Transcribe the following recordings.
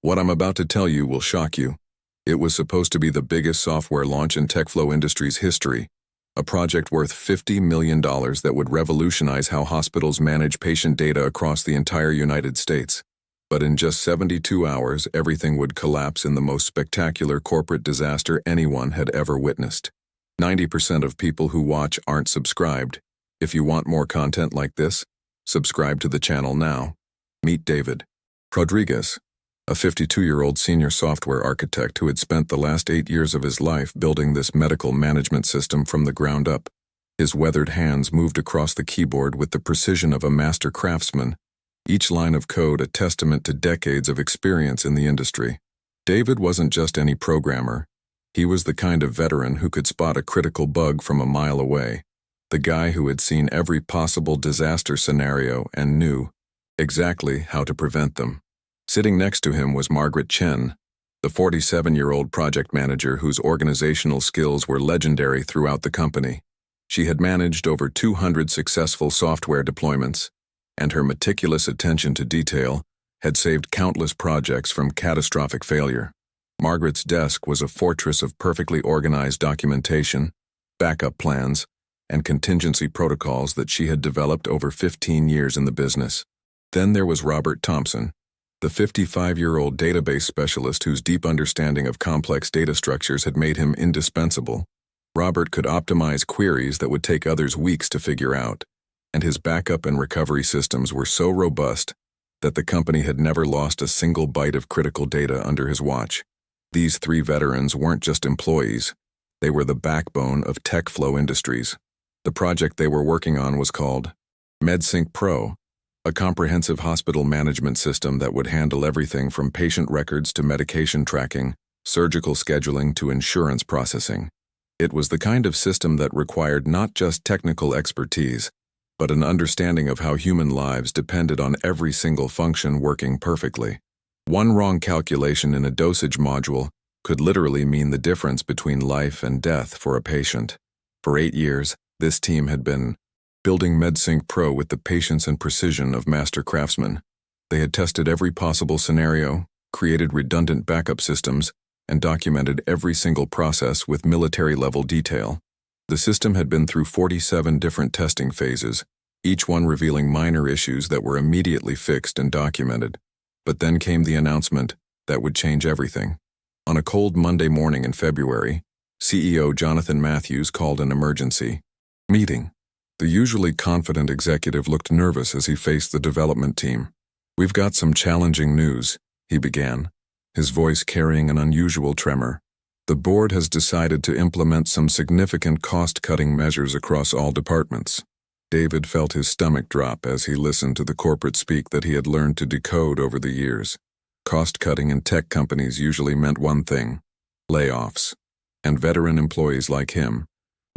What I'm about to tell you will shock you. It was supposed to be the biggest software launch in TechFlow Industries' history, a project worth $50 million that would revolutionize how hospitals manage patient data across the entire United States. But in just 72 hours, everything would collapse in the most spectacular corporate disaster anyone had ever witnessed. 90% of people who watch aren't subscribed. If you want more content like this, subscribe to the channel now. Meet David Rodriguez, a 52-year-old senior software architect who had spent the last 8 years of his life building this medical management system from the ground up. His weathered hands moved across the keyboard with the precision of a master craftsman, each line of code a testament to decades of experience in the industry. David wasn't just any programmer. He was the kind of veteran who could spot a critical bug from a mile away, the guy who had seen every possible disaster scenario and knew exactly how to prevent them. Sitting next to him was Margaret Chen, the 47-year-old project manager whose organizational skills were legendary throughout the company. She had managed over 200 successful software deployments, and her meticulous attention to detail had saved countless projects from catastrophic failure. Margaret's desk was a fortress of perfectly organized documentation, backup plans, and contingency protocols that she had developed over 15 years in the business. Then there was Robert Thompson, the 55-year-old database specialist whose deep understanding of complex data structures had made him indispensable. Robert could optimize queries that would take others weeks to figure out, and his backup and recovery systems were so robust that the company had never lost a single byte of critical data under his watch. These three veterans weren't just employees, they were the backbone of TechFlow Industries. The project they were working on was called MedSync Pro, a comprehensive hospital management system that would handle everything from patient records to medication tracking, surgical scheduling to insurance processing. It was the kind of system that required not just technical expertise, but an understanding of how human lives depended on every single function working perfectly. One wrong calculation in a dosage module could literally mean the difference between life and death for a patient. For 8 years, this team had been building MedSync Pro with the patience and precision of master craftsmen. They had tested every possible scenario, created redundant backup systems, and documented every single process with military-level detail. The system had been through 47 different testing phases, each one revealing minor issues that were immediately fixed and documented. But then came the announcement that would change everything. On a cold Monday morning in February, CEO Jonathan Matthews called an emergency meeting. The usually confident executive looked nervous as he faced the development team. "We've got some challenging news," he began, his voice carrying an unusual tremor. "The board has decided to implement some significant cost-cutting measures across all departments." David felt his stomach drop as he listened to the corporate speak that he had learned to decode over the years. Cost-cutting in tech companies usually meant one thing: layoffs. And veteran employees like him,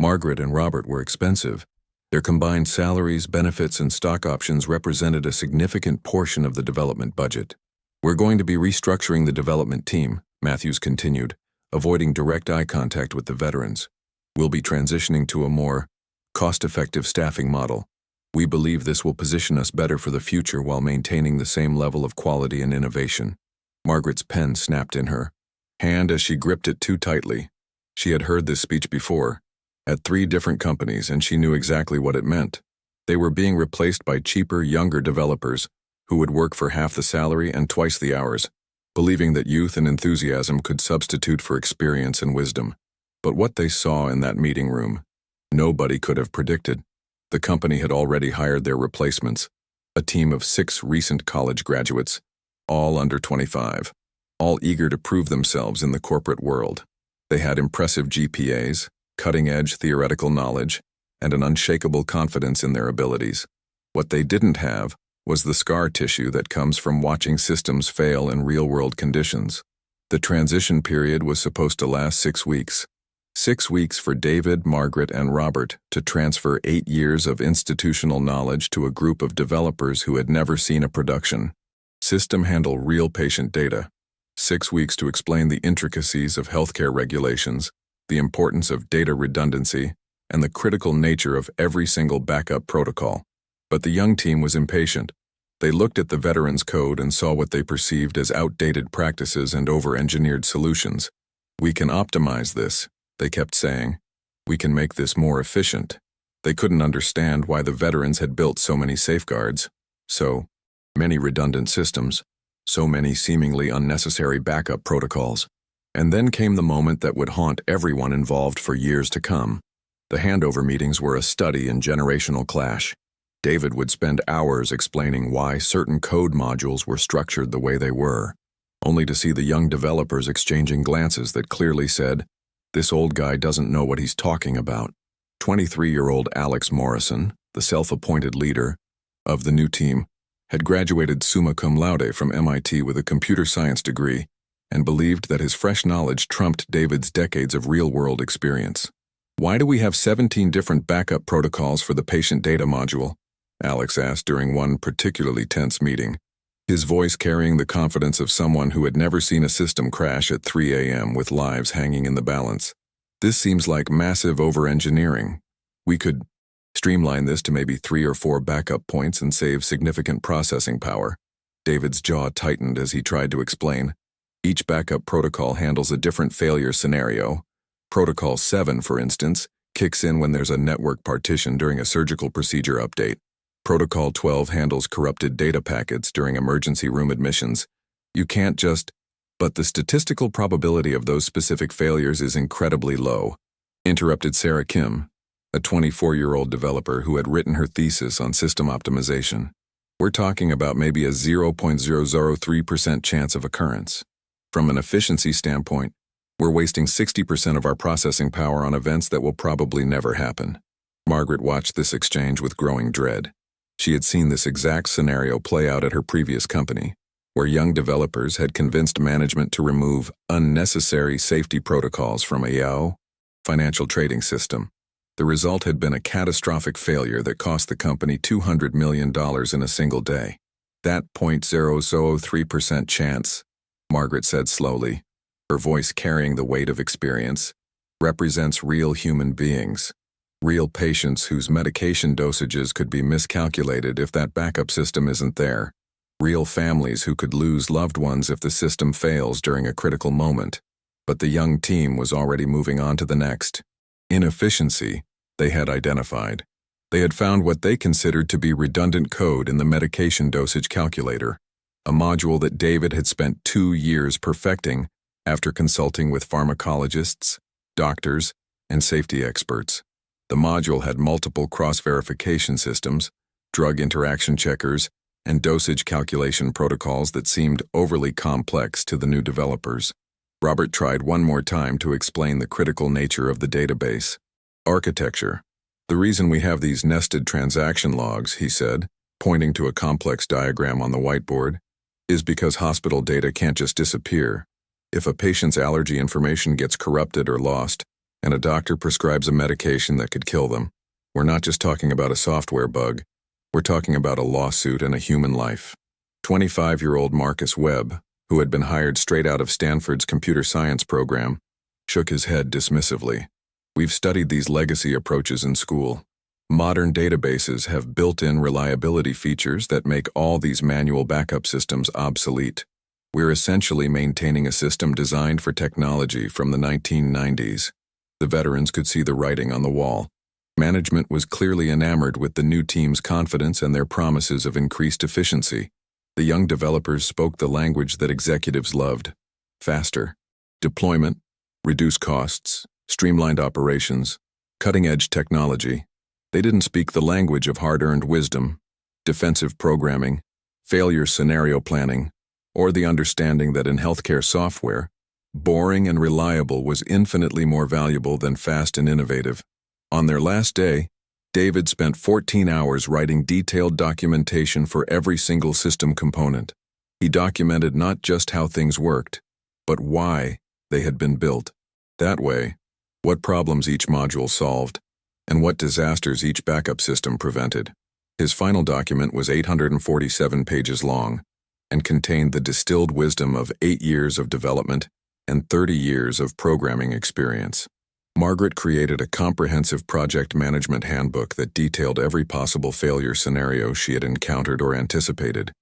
Margaret and Robert, were expensive. Their combined salaries, benefits, and stock options represented a significant portion of the development budget. "We're going to be restructuring the development team," Matthews continued, avoiding direct eye contact with the veterans. "We'll be transitioning to a more cost-effective staffing model. We believe this will position us better for the future while maintaining the same level of quality and innovation." Margaret's pen snapped in her hand as she gripped it too tightly. She had heard this speech before, at 3 different companies, and she knew exactly what it meant. They were being replaced by cheaper, younger developers who would work for half the salary and twice the hours, believing that youth and enthusiasm could substitute for experience and wisdom. But what they saw in that meeting room, nobody could have predicted. The company had already hired their replacements, a team of 6 recent college graduates, all under 25, all eager to prove themselves in the corporate world. They had impressive GPAs, cutting-edge theoretical knowledge, and an unshakable confidence in their abilities. What they didn't have was the scar tissue that comes from watching systems fail in real-world conditions. The transition period was supposed to last 6 weeks. 6 weeks for David, Margaret, and Robert to transfer 8 years of institutional knowledge to a group of developers who had never seen a production system handle real patient data. 6 weeks to explain the intricacies of healthcare regulations, the importance of data redundancy, and the critical nature of every single backup protocol. But the young team was impatient. They looked at the veterans' code and saw what they perceived as outdated practices and over-engineered solutions. "We can optimize this," they kept saying. "We can make this more efficient." They couldn't understand why the veterans had built so many safeguards, so many redundant systems, so many seemingly unnecessary backup protocols. And then came the moment that would haunt everyone involved for years to come. The handover meetings were a study in generational clash. David would spend hours explaining why certain code modules were structured the way they were, only to see the young developers exchanging glances that clearly said, "This old guy doesn't know what he's talking about." 23-year-old Alex Morrison, the self-appointed leader of the new team, had graduated summa cum laude from MIT with a computer science degree and believed that his fresh knowledge trumped David's decades of real-world experience. "Why do we have 17 different backup protocols for the patient data module?" Alex asked during one particularly tense meeting, his voice carrying the confidence of someone who had never seen a system crash at 3 a.m. with lives hanging in the balance. "This seems like massive over-engineering. We could streamline this to maybe 3 or 4 backup points and save significant processing power." David's jaw tightened as he tried to explain. Each backup protocol handles a different failure scenario. Protocol 7, for instance, kicks in when there's a network partition during a surgical procedure update. Protocol 12 handles corrupted data packets during emergency room admissions. You can't just... But the statistical probability of those specific failures is incredibly low, interrupted Sarah Kim, a 24-year-old developer who had written her thesis on system optimization. "We're talking about maybe a 0.003% chance of occurrence. From an efficiency standpoint, we're wasting 60% of our processing power on events that will probably never happen." Margaret watched this exchange with growing dread. She had seen this exact scenario play out at her previous company, where young developers had convinced management to remove unnecessary safety protocols from a YAO financial trading system. The result had been a catastrophic failure that cost the company $200 million in a single day. "That 0.003% chance," Margaret said slowly, her voice carrying the weight of experience, "represents real human beings. Real patients whose medication dosages could be miscalculated if that backup system isn't there. Real families who could lose loved ones if the system fails during a critical moment." But the young team was already moving on to the next inefficiency they had identified. They had found what they considered to be redundant code in the medication dosage calculator, a module that David had spent 2 years perfecting after consulting with pharmacologists, doctors, and safety experts. The module had multiple cross-verification systems, drug interaction checkers, and dosage calculation protocols that seemed overly complex to the new developers. Robert tried one more time to explain the critical nature of the database architecture. "The reason we have these nested transaction logs," he said, pointing to a complex diagram on the whiteboard, "is because hospital data can't just disappear. If a patient's allergy information gets corrupted or lost, and a doctor prescribes a medication that could kill them, we're not just talking about a software bug. We're talking about a lawsuit and a human life." 25-year-old Marcus Webb, who had been hired straight out of Stanford's computer science program, shook his head dismissively. "We've studied these legacy approaches in school. Modern databases have built-in reliability features that make all these manual backup systems obsolete. We're essentially maintaining a system designed for technology from the 1990s. The veterans could see the writing on the wall. Management was clearly enamored with the new team's confidence and their promises of increased efficiency. The young developers spoke the language that executives loved: faster deployment, reduced costs, streamlined operations, cutting-edge technology. They didn't speak the language of hard-earned wisdom, defensive programming, failure scenario planning, or the understanding that in healthcare software, boring and reliable was infinitely more valuable than fast and innovative. On their last day, David spent 14 hours writing detailed documentation for every single system component. He documented not just how things worked, but why they had been built. That way, what problems each module solved, and what disasters each backup system prevented. His final document was 847 pages long and contained the distilled wisdom of 8 years of development and 30 years of programming experience. Margaret created a comprehensive project management handbook that detailed every possible failure scenario she had encountered or anticipated.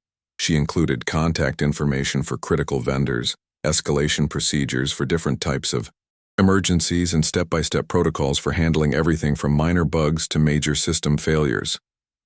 She included contact information for critical vendors, escalation procedures for different types of emergencies, and step-by-step protocols for handling everything from minor bugs to major system failures.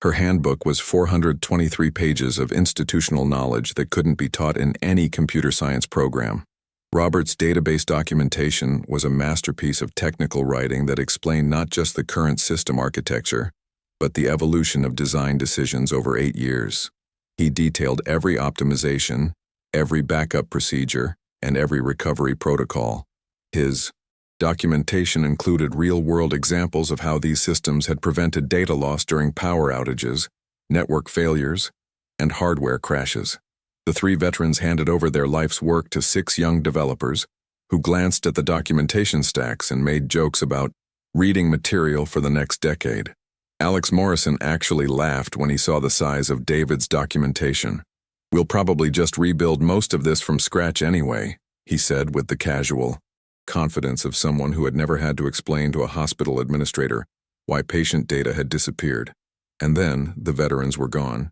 Her handbook was 423 pages of institutional knowledge that couldn't be taught in any computer science program. Robert's database documentation was a masterpiece of technical writing that explained not just the current system architecture, but the evolution of design decisions over 8 years. He detailed every optimization, every backup procedure, and every recovery protocol. His documentation included real-world examples of how these systems had prevented data loss during power outages, network failures, and hardware crashes. The 3 veterans handed over their life's work to 6 young developers, who glanced at the documentation stacks and made jokes about reading material for the next decade. Alex Morrison actually laughed when he saw the size of David's documentation. "We'll probably just rebuild most of this from scratch anyway," he said with the casual confidence of someone who had never had to explain to a hospital administrator why patient data had disappeared. And then the veterans were gone.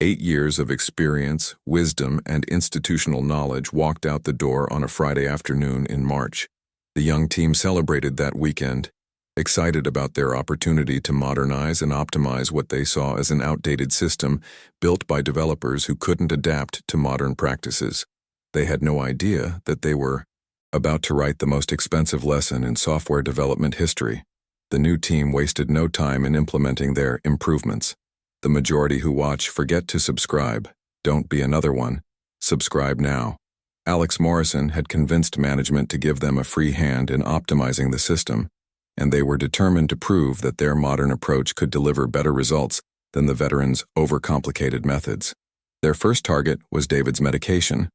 8 years of experience, wisdom, and institutional knowledge walked out the door on a Friday afternoon in March. The young team celebrated that weekend, excited about their opportunity to modernize and optimize what they saw as an outdated system built by developers who couldn't adapt to modern practices. They had no idea that they were about to write the most expensive lesson in software development history. The new team wasted no time in implementing their improvements. The majority who watch forget to subscribe. Don't be another one. Subscribe now. Alex Morrison had convinced management to give them a free hand in optimizing the system, and they were determined to prove that their modern approach could deliver better results than the veterans' overcomplicated methods. Their first target was David's medication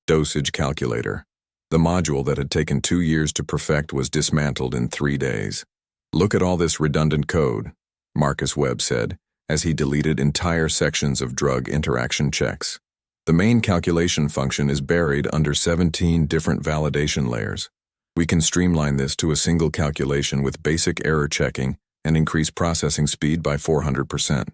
dosage calculator. The module that had taken 2 years to perfect was dismantled in 3 days. "Look at all this redundant code," Marcus Webb said, as he deleted entire sections of drug interaction checks. "The main calculation function is buried under 17 different validation layers. We can streamline this to a single calculation with basic error checking and increase processing speed by 400%.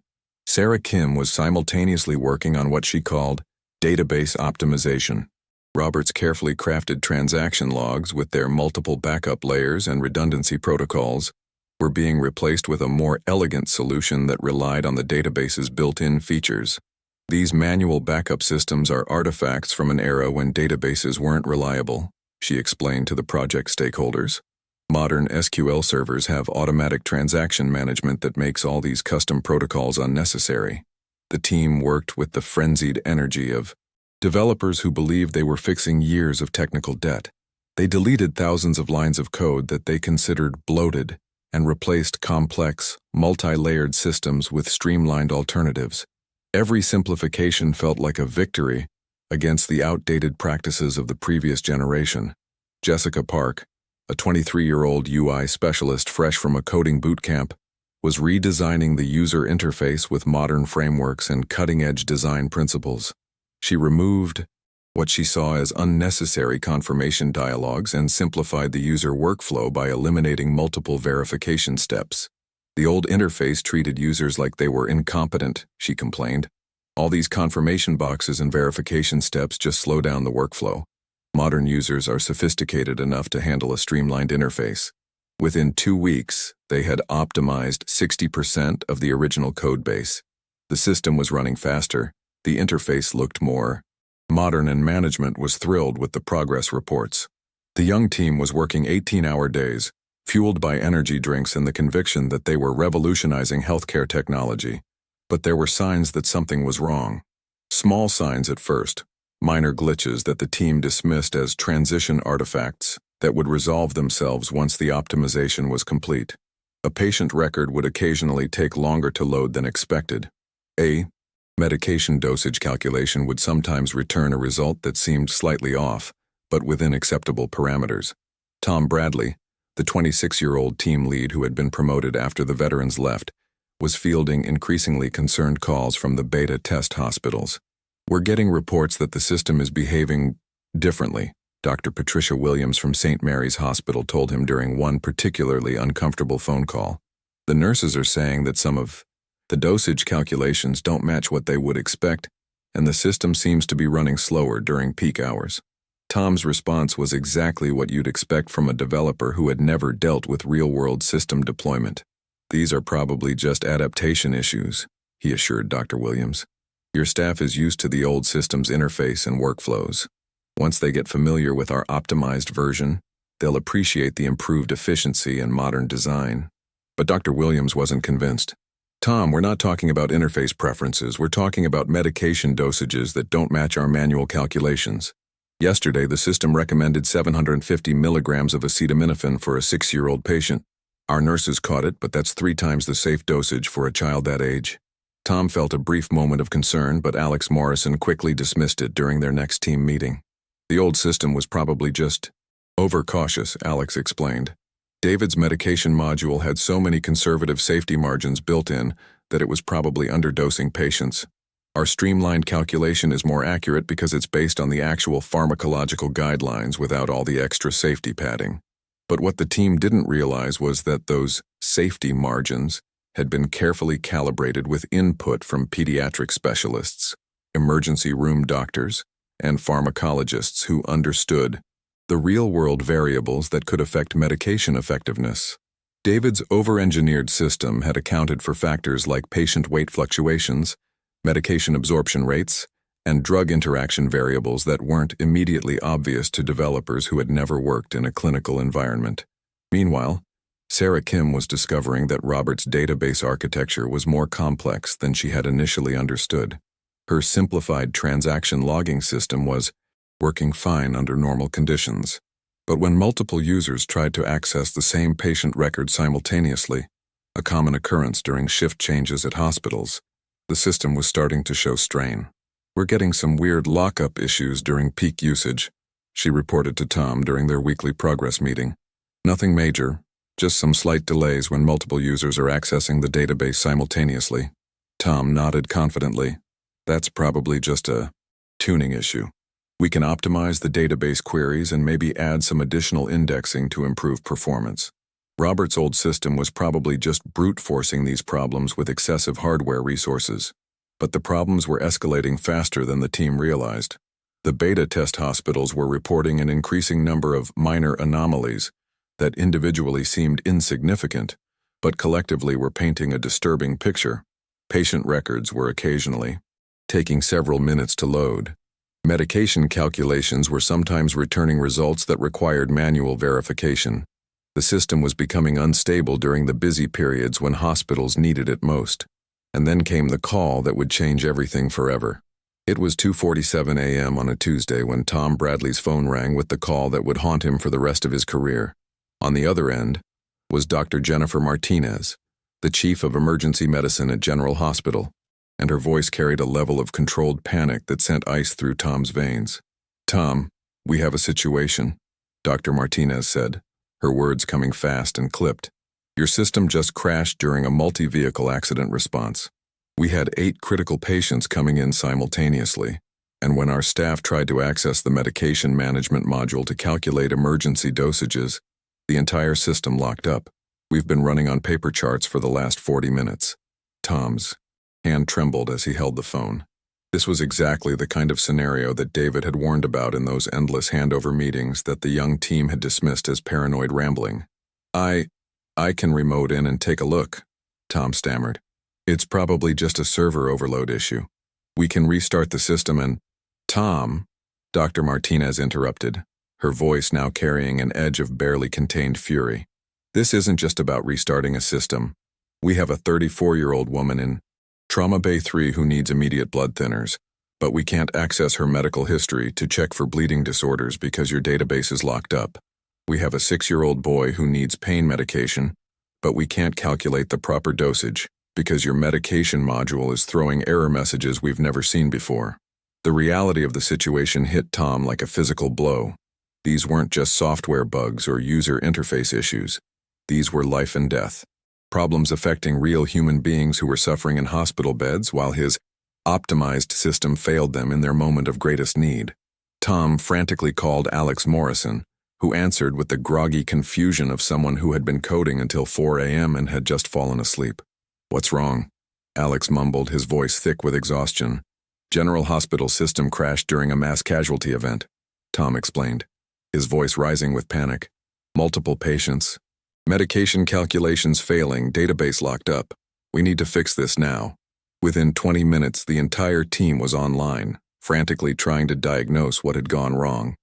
Sarah Kim was simultaneously working on what she called database optimization. Robert's carefully crafted transaction logs with their multiple backup layers and redundancy protocols were being replaced with a more elegant solution that relied on the database's built-in features. "These manual backup systems are artifacts from an era when databases weren't reliable," she explained to the project stakeholders. "Modern SQL servers have automatic transaction management that makes all these custom protocols unnecessary." The team worked with the frenzied energy of developers who believed they were fixing years of technical debt. They deleted thousands of lines of code that they considered bloated and replaced complex, multi-layered systems with streamlined alternatives. Every simplification felt like a victory against the outdated practices of the previous generation. Jessica Park, a 23-year-old UI specialist fresh from a coding boot camp, was redesigning the user interface with modern frameworks and cutting-edge design principles. She removed what she saw as unnecessary confirmation dialogues and simplified the user workflow by eliminating multiple verification steps. "The old interface treated users like they were incompetent," she complained. "All these confirmation boxes and verification steps just slow down the workflow. Modern users are sophisticated enough to handle a streamlined interface." Within 2 weeks, they had optimized 60% of the original code base. The system was running faster, the interface looked more modern, and management was thrilled with the progress reports. The young team was working 18-hour days, fueled by energy drinks and the conviction that they were revolutionizing healthcare technology. But there were signs that something was wrong. Small signs at first, minor glitches that the team dismissed as transition artifacts that would resolve themselves once the optimization was complete. A patient record would occasionally take longer to load than expected. A medication dosage calculation would sometimes return a result that seemed slightly off, but within acceptable parameters. Tom Bradley, the 26-year-old team lead who had been promoted after the veterans left, was fielding increasingly concerned calls from the beta test hospitals. "We're getting reports that the system is behaving differently," Dr. Patricia Williams from St. Mary's Hospital told him during one particularly uncomfortable phone call. The nurses are saying that some of the dosage calculations don't match what they would expect, and the system seems to be running slower during peak hours. Tom's response was exactly what you'd expect from a developer who had never dealt with real-world system deployment. These are probably just adaptation issues, he assured Dr. Williams. Your staff is used to the old system's interface and workflows. Once they get familiar with our optimized version, they'll appreciate the improved efficiency and modern design. But Dr. Williams wasn't convinced. Tom, we're not talking about interface preferences. We're talking about medication dosages that don't match our manual calculations. Yesterday, the system recommended 750 milligrams of acetaminophen for a 6-year-old patient. Our nurses caught it, but that's 3 times the safe dosage for a child that age. Tom felt a brief moment of concern, but Alex Morrison quickly dismissed it during their next team meeting. The old system was probably just overcautious, Alex explained. David's medication module had so many conservative safety margins built in that it was probably underdosing patients. Our streamlined calculation is more accurate because it's based on the actual pharmacological guidelines without all the extra safety padding. But what the team didn't realize was that those safety margins had been carefully calibrated with input from pediatric specialists, emergency room doctors, and pharmacologists who understood the real-world variables that could affect medication effectiveness. David's over-engineered system had accounted for factors like patient weight fluctuations, medication absorption rates, and drug interaction variables that weren't immediately obvious to developers who had never worked in a clinical environment. Meanwhile, Sarah Kim was discovering that Robert's database architecture was more complex than she had initially understood. Her simplified transaction logging system was working fine under normal conditions. But when multiple users tried to access the same patient record simultaneously, a common occurrence during shift changes at hospitals, the system was starting to show strain. We're getting some weird lockup issues during peak usage, she reported to Tom during their weekly progress meeting. Nothing major, just some slight delays when multiple users are accessing the database simultaneously. Tom nodded confidently. That's probably just a tuning issue. We can optimize the database queries and maybe add some additional indexing to improve performance. Robert's old system was probably just brute forcing these problems with excessive hardware resources. But the problems were escalating faster than the team realized. The beta test hospitals were reporting an increasing number of minor anomalies that individually seemed insignificant, but collectively were painting a disturbing picture. Patient records were occasionally taking several minutes to load. Medication calculations were sometimes returning results that required manual verification. The system was becoming unstable during the busy periods when hospitals needed it most. And then came the call that would change everything forever. It was 2:47 a.m. on a Tuesday when Tom Bradley's phone rang with the call that would haunt him for the rest of his career. On the other end was Dr. Jennifer Martinez, the chief of emergency medicine at General Hospital, and her voice carried a level of controlled panic that sent ice through Tom's veins. "Tom, we have a situation," Dr. Martinez said, her words coming fast and clipped. "Your system just crashed during a multi-vehicle accident response. We had 8 critical patients coming in simultaneously, and when our staff tried to access the medication management module to calculate emergency dosages, the entire system locked up. We've been running on paper charts for the last 40 minutes. Tom's hand trembled as he held the phone. This was exactly the kind of scenario that David had warned about in those endless handover meetings that the young team had dismissed as paranoid rambling. I can remote in and take a look," Tom stammered. "It's probably just a server overload issue. We can restart the system and—" "Tom," Dr. Martinez interrupted, her voice now carrying an edge of barely contained fury. "This isn't just about restarting a system. We have a 34-year-old woman in Trauma Bay 3 who needs immediate blood thinners, but we can't access her medical history to check for bleeding disorders because your database is locked up. We have a 6-year-old boy who needs pain medication, but we can't calculate the proper dosage because your medication module is throwing error messages we've never seen before." The reality of the situation hit Tom like a physical blow. These weren't just software bugs or user interface issues. These were life and death. Problems affecting real human beings who were suffering in hospital beds while his optimized system failed them in their moment of greatest need. Tom frantically called Alex Morrison, who answered with the groggy confusion of someone who had been coding until 4 a.m. and had just fallen asleep. "What's wrong?" Alex mumbled, his voice thick with exhaustion. "General Hospital system crashed during a mass casualty event," Tom explained, his voice rising with panic. "Multiple patients. Medication calculations failing, database locked up. We need to fix this now." Within 20 minutes, the entire team was online, frantically trying to diagnose what had gone wrong.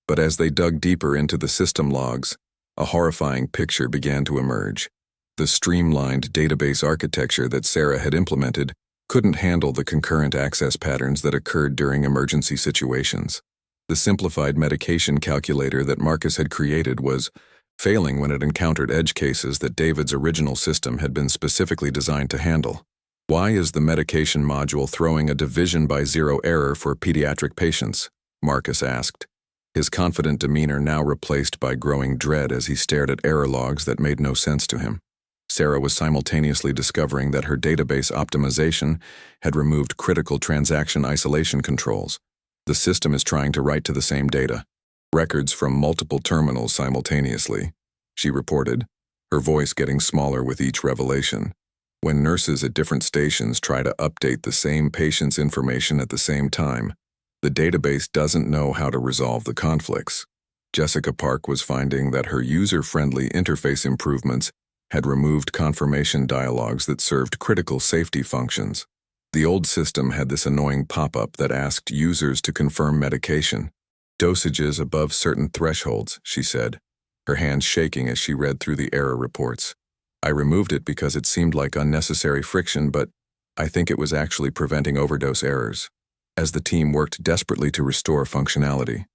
But as they dug deeper into the system logs, a horrifying picture began to emerge. The streamlined database architecture that Sarah had implemented couldn't handle the concurrent access patterns that occurred during emergency situations. The simplified medication calculator that Marcus had created was failing when it encountered edge cases that David's original system had been specifically designed to handle. "Why is the medication module throwing a division by zero error for pediatric patients?" Marcus asked, his confident demeanor now replaced by growing dread as he stared at error logs that made no sense to him. Sarah was simultaneously discovering that her database optimization had removed critical transaction isolation controls. "The system is trying to write to the same data. Records from multiple terminals simultaneously," she reported, her voice getting smaller with each revelation. "When nurses at different stations try to update the same patient's information at the same time, the database doesn't know how to resolve the conflicts." Jessica Park was finding that her user-friendly interface improvements had removed confirmation dialogues that served critical safety functions. The old system had this annoying pop-up that asked users to confirm medication. "Dosages above certain thresholds," she said, her hands shaking as she read through the error reports. "I removed it because it seemed like unnecessary friction, but I think it was actually preventing overdose errors." As the team worked desperately to restore functionality,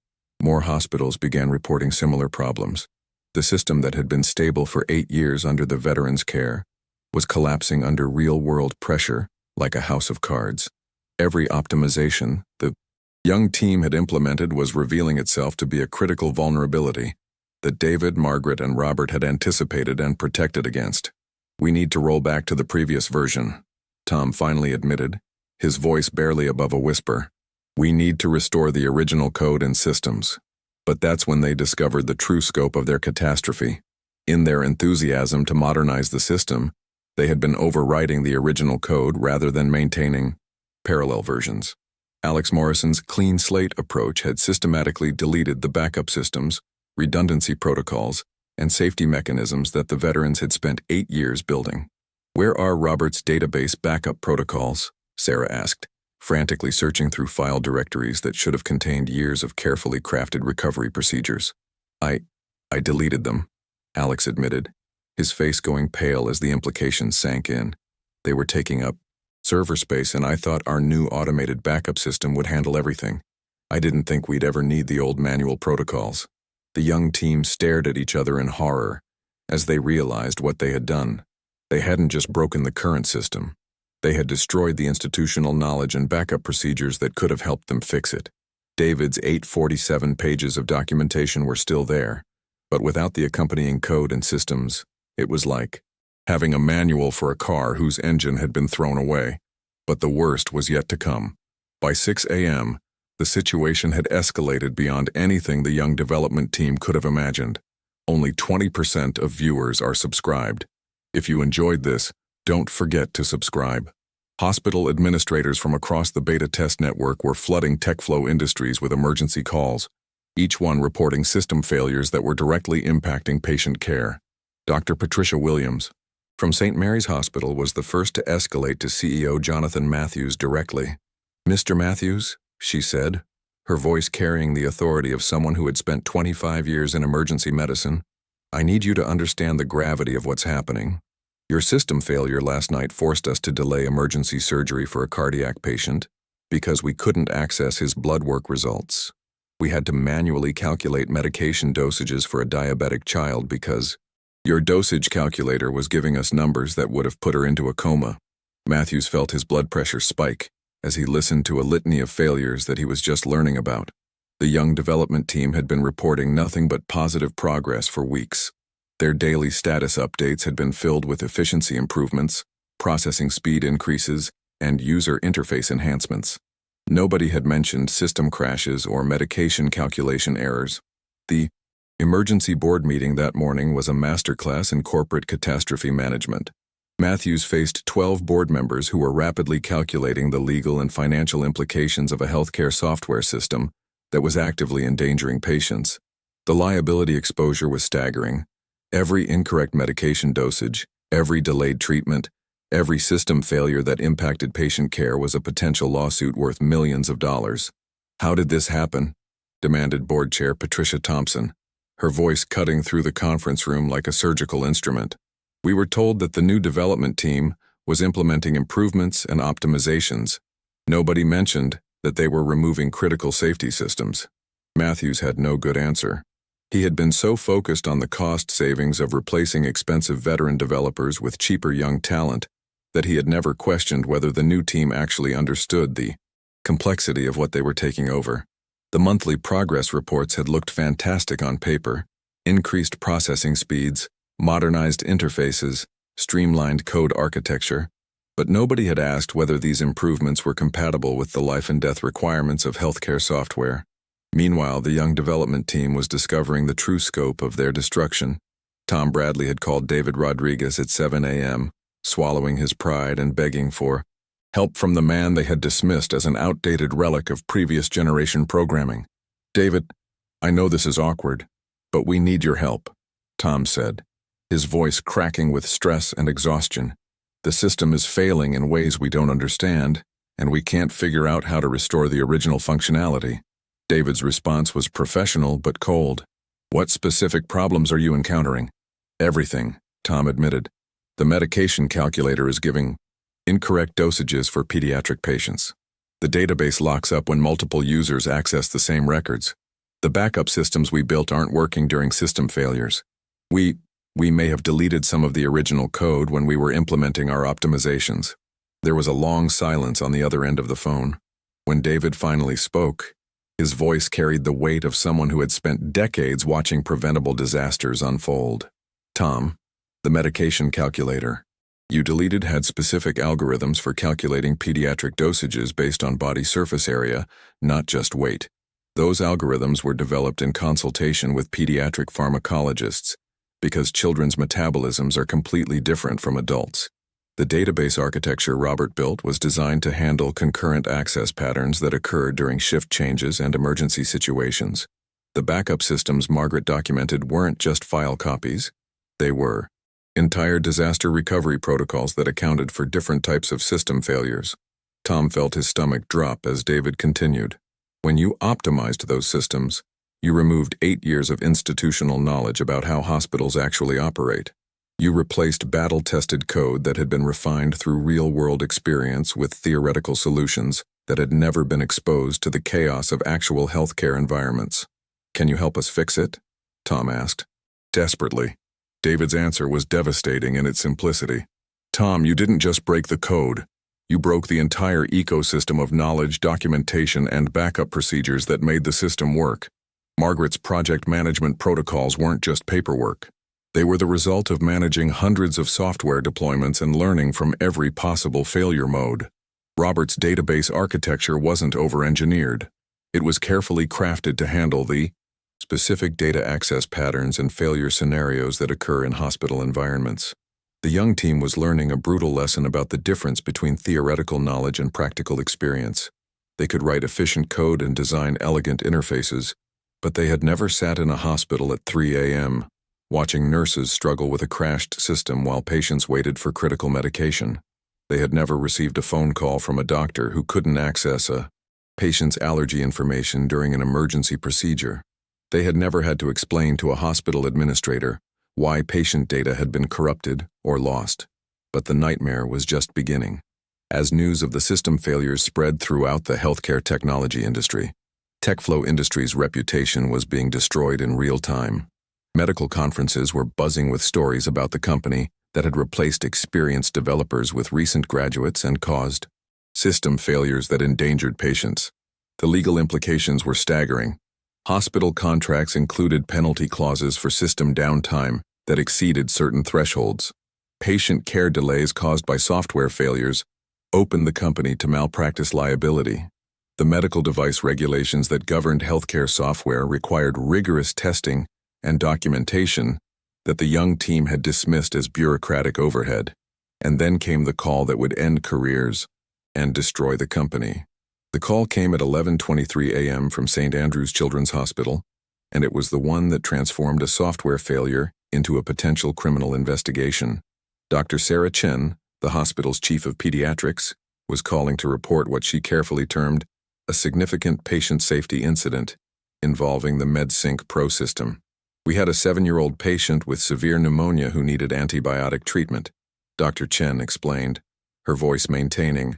more hospitals began reporting similar problems. The system that had been stable for 8 years under the veterans' care was collapsing under real-world pressure like a house of cards. Every optimization the young team had implemented was revealing itself to be a critical vulnerability that David, Margaret, and Robert had anticipated and protected against. "We need to roll back to the previous version," Tom finally admitted, his voice barely above a whisper. "We need to restore the original code and systems." But that's when they discovered the true scope of their catastrophe. In their enthusiasm to modernize the system, they had been overwriting the original code rather than maintaining parallel versions. Alex Morrison's clean slate approach had systematically deleted the backup systems, redundancy protocols, and safety mechanisms that the veterans had spent 8 years building. "Where are Robert's database backup protocols?" Sarah asked, frantically searching through file directories that should have contained years of carefully crafted recovery procedures. I deleted them," Alex admitted, his face going pale as the implications sank in. "They were taking up server space, and I thought our new automated backup system would handle everything. I didn't think we'd ever need the old manual protocols." The young team stared at each other in horror as they realized what they had done. They hadn't just broken the current system. They had destroyed the institutional knowledge and backup procedures that could have helped them fix it. David's 847 pages of documentation were still there, but without the accompanying code and systems, it was like having a manual for a car whose engine had been thrown away. But the worst was yet to come. By 6 a.m., the situation had escalated beyond anything the young development team could have imagined. Only 20% of viewers are subscribed. If you enjoyed this, don't forget to subscribe. Hospital administrators from across the beta test network were flooding TechFlow Industries with emergency calls, each one reporting system failures that were directly impacting patient care. Dr. Patricia Williams, from St. Mary's Hospital, was the first to escalate to CEO Jonathan Matthews directly. "Mr. Matthews," she said, her voice carrying the authority of someone who had spent 25 years in emergency medicine, "I need you to understand the gravity of what's happening. Your system failure last night forced us to delay emergency surgery for a cardiac patient because we couldn't access his blood work results. We had to manually calculate medication dosages for a diabetic child because your dosage calculator was giving us numbers that would have put her into a coma." Matthews felt his blood pressure spike as he listened to a litany of failures that he was just learning about. The young development team had been reporting nothing but positive progress for weeks. Their daily status updates had been filled with efficiency improvements, processing speed increases, and user interface enhancements. Nobody had mentioned system crashes or medication calculation errors. The emergency board meeting that morning was a masterclass in corporate catastrophe management. Matthews faced 12 board members who were rapidly calculating the legal and financial implications of a healthcare software system that was actively endangering patients. The liability exposure was staggering. Every incorrect medication dosage, every delayed treatment, every system failure that impacted patient care was a potential lawsuit worth millions of dollars. "How did this happen?" demanded Board Chair Patricia Thompson, her voice cutting through the conference room like a surgical instrument. "We were told that the new development team was implementing improvements and optimizations. Nobody mentioned that they were removing critical safety systems." Matthews had no good answer. He had been so focused on the cost savings of replacing expensive veteran developers with cheaper young talent that he had never questioned whether the new team actually understood the complexity of what they were taking over. The monthly progress reports had looked fantastic on paper: increased processing speeds, modernized interfaces, streamlined code architecture, but nobody had asked whether these improvements were compatible with the life and death requirements of healthcare software. Meanwhile, the young development team was discovering the true scope of their destruction. Tom Bradley had called David Rodriguez at 7 a.m., swallowing his pride and begging for help from the man they had dismissed as an outdated relic of previous generation programming. "David, I know this is awkward, but we need your help," Tom said, his voice cracking with stress and exhaustion. "The system is failing in ways we don't understand, and we can't figure out how to restore the original functionality." David's response was professional but cold. "What specific problems are you encountering?" "Everything," Tom admitted. "The medication calculator is giving incorrect dosages for pediatric patients. The database locks up when multiple users access the same records. The backup systems we built aren't working during system failures. We may have deleted some of the original code when we were implementing our optimizations." There was a long silence on the other end of the phone. When David finally spoke, his voice carried the weight of someone who had spent decades watching preventable disasters unfold. "Tom, the medication calculator you deleted had specific algorithms for calculating pediatric dosages based on body surface area, not just weight. Those algorithms were developed in consultation with pediatric pharmacologists because children's metabolisms are completely different from adults. The database architecture Robert built was designed to handle concurrent access patterns that occur during shift changes and emergency situations. The backup systems Margaret documented weren't just file copies. They were entire disaster recovery protocols that accounted for different types of system failures. Tom felt his stomach drop as David continued. "When you optimized those systems, you removed 8 years of institutional knowledge about how hospitals actually operate. You replaced battle-tested code that had been refined through real-world experience with theoretical solutions that had never been exposed to the chaos of actual healthcare environments. Can you help us fix it?" Tom asked. "Desperately." David's answer was devastating in its simplicity. "Tom, you didn't just break the code. You broke the entire ecosystem of knowledge, documentation, and backup procedures that made the system work. Margaret's project management protocols weren't just paperwork. They were the result of managing hundreds of software deployments and learning from every possible failure mode. Robert's database architecture wasn't over-engineered. It was carefully crafted to handle the specific data access patterns and failure scenarios that occur in hospital environments. The young team was learning a brutal lesson about the difference between theoretical knowledge and practical experience. They could write efficient code and design elegant interfaces, but they had never sat in a hospital at 3 a.m., watching nurses struggle with a crashed system while patients waited for critical medication. They had never received a phone call from a doctor who couldn't access a patient's allergy information during an emergency procedure. They had never had to explain to a hospital administrator why patient data had been corrupted or lost. But the nightmare was just beginning. As news of the system failures spread throughout the healthcare technology industry, TechFlow Industries' reputation was being destroyed in real time. Medical conferences were buzzing with stories about the company that had replaced experienced developers with recent graduates and caused system failures that endangered patients. The legal implications were staggering. Hospital contracts included penalty clauses for system downtime that exceeded certain thresholds. Patient care delays caused by software failures opened the company to malpractice liability. The medical device regulations that governed healthcare software required rigorous testing and documentation that the young team had dismissed as bureaucratic overhead. And then came the call that would end careers and destroy the company. The call came at 11:23 a.m. from St. Andrew's Children's Hospital, and it was the one that transformed a software failure into a potential criminal investigation. Dr. Sarah Chen, the hospital's chief of pediatrics, was calling to report what she carefully termed a significant patient safety incident involving the MedSync Pro system. We had a 7-year-old patient with severe pneumonia who needed antibiotic treatment, Dr. Chen explained, her voice maintaining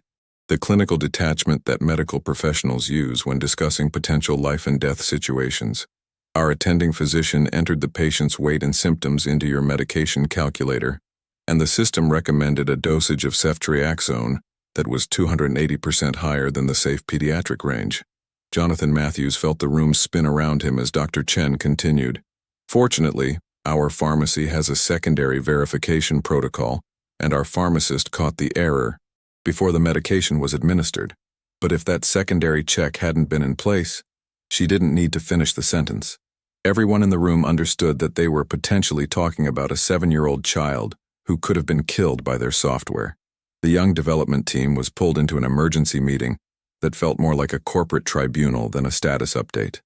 the clinical detachment that medical professionals use when discussing potential life and death situations. Our attending physician entered the patient's weight and symptoms into your medication calculator, and the system recommended a dosage of ceftriaxone that was 280% higher than the safe pediatric range. Jonathan Matthews felt the room spin around him as Dr. Chen continued. Fortunately, our pharmacy has a secondary verification protocol, and our pharmacist caught the error before the medication was administered. But if that secondary check hadn't been in place, she didn't need to finish the sentence. Everyone in the room understood that they were potentially talking about a 7-year-old child who could have been killed by their software. The young development team was pulled into an emergency meeting that felt more like a corporate tribunal than a status update.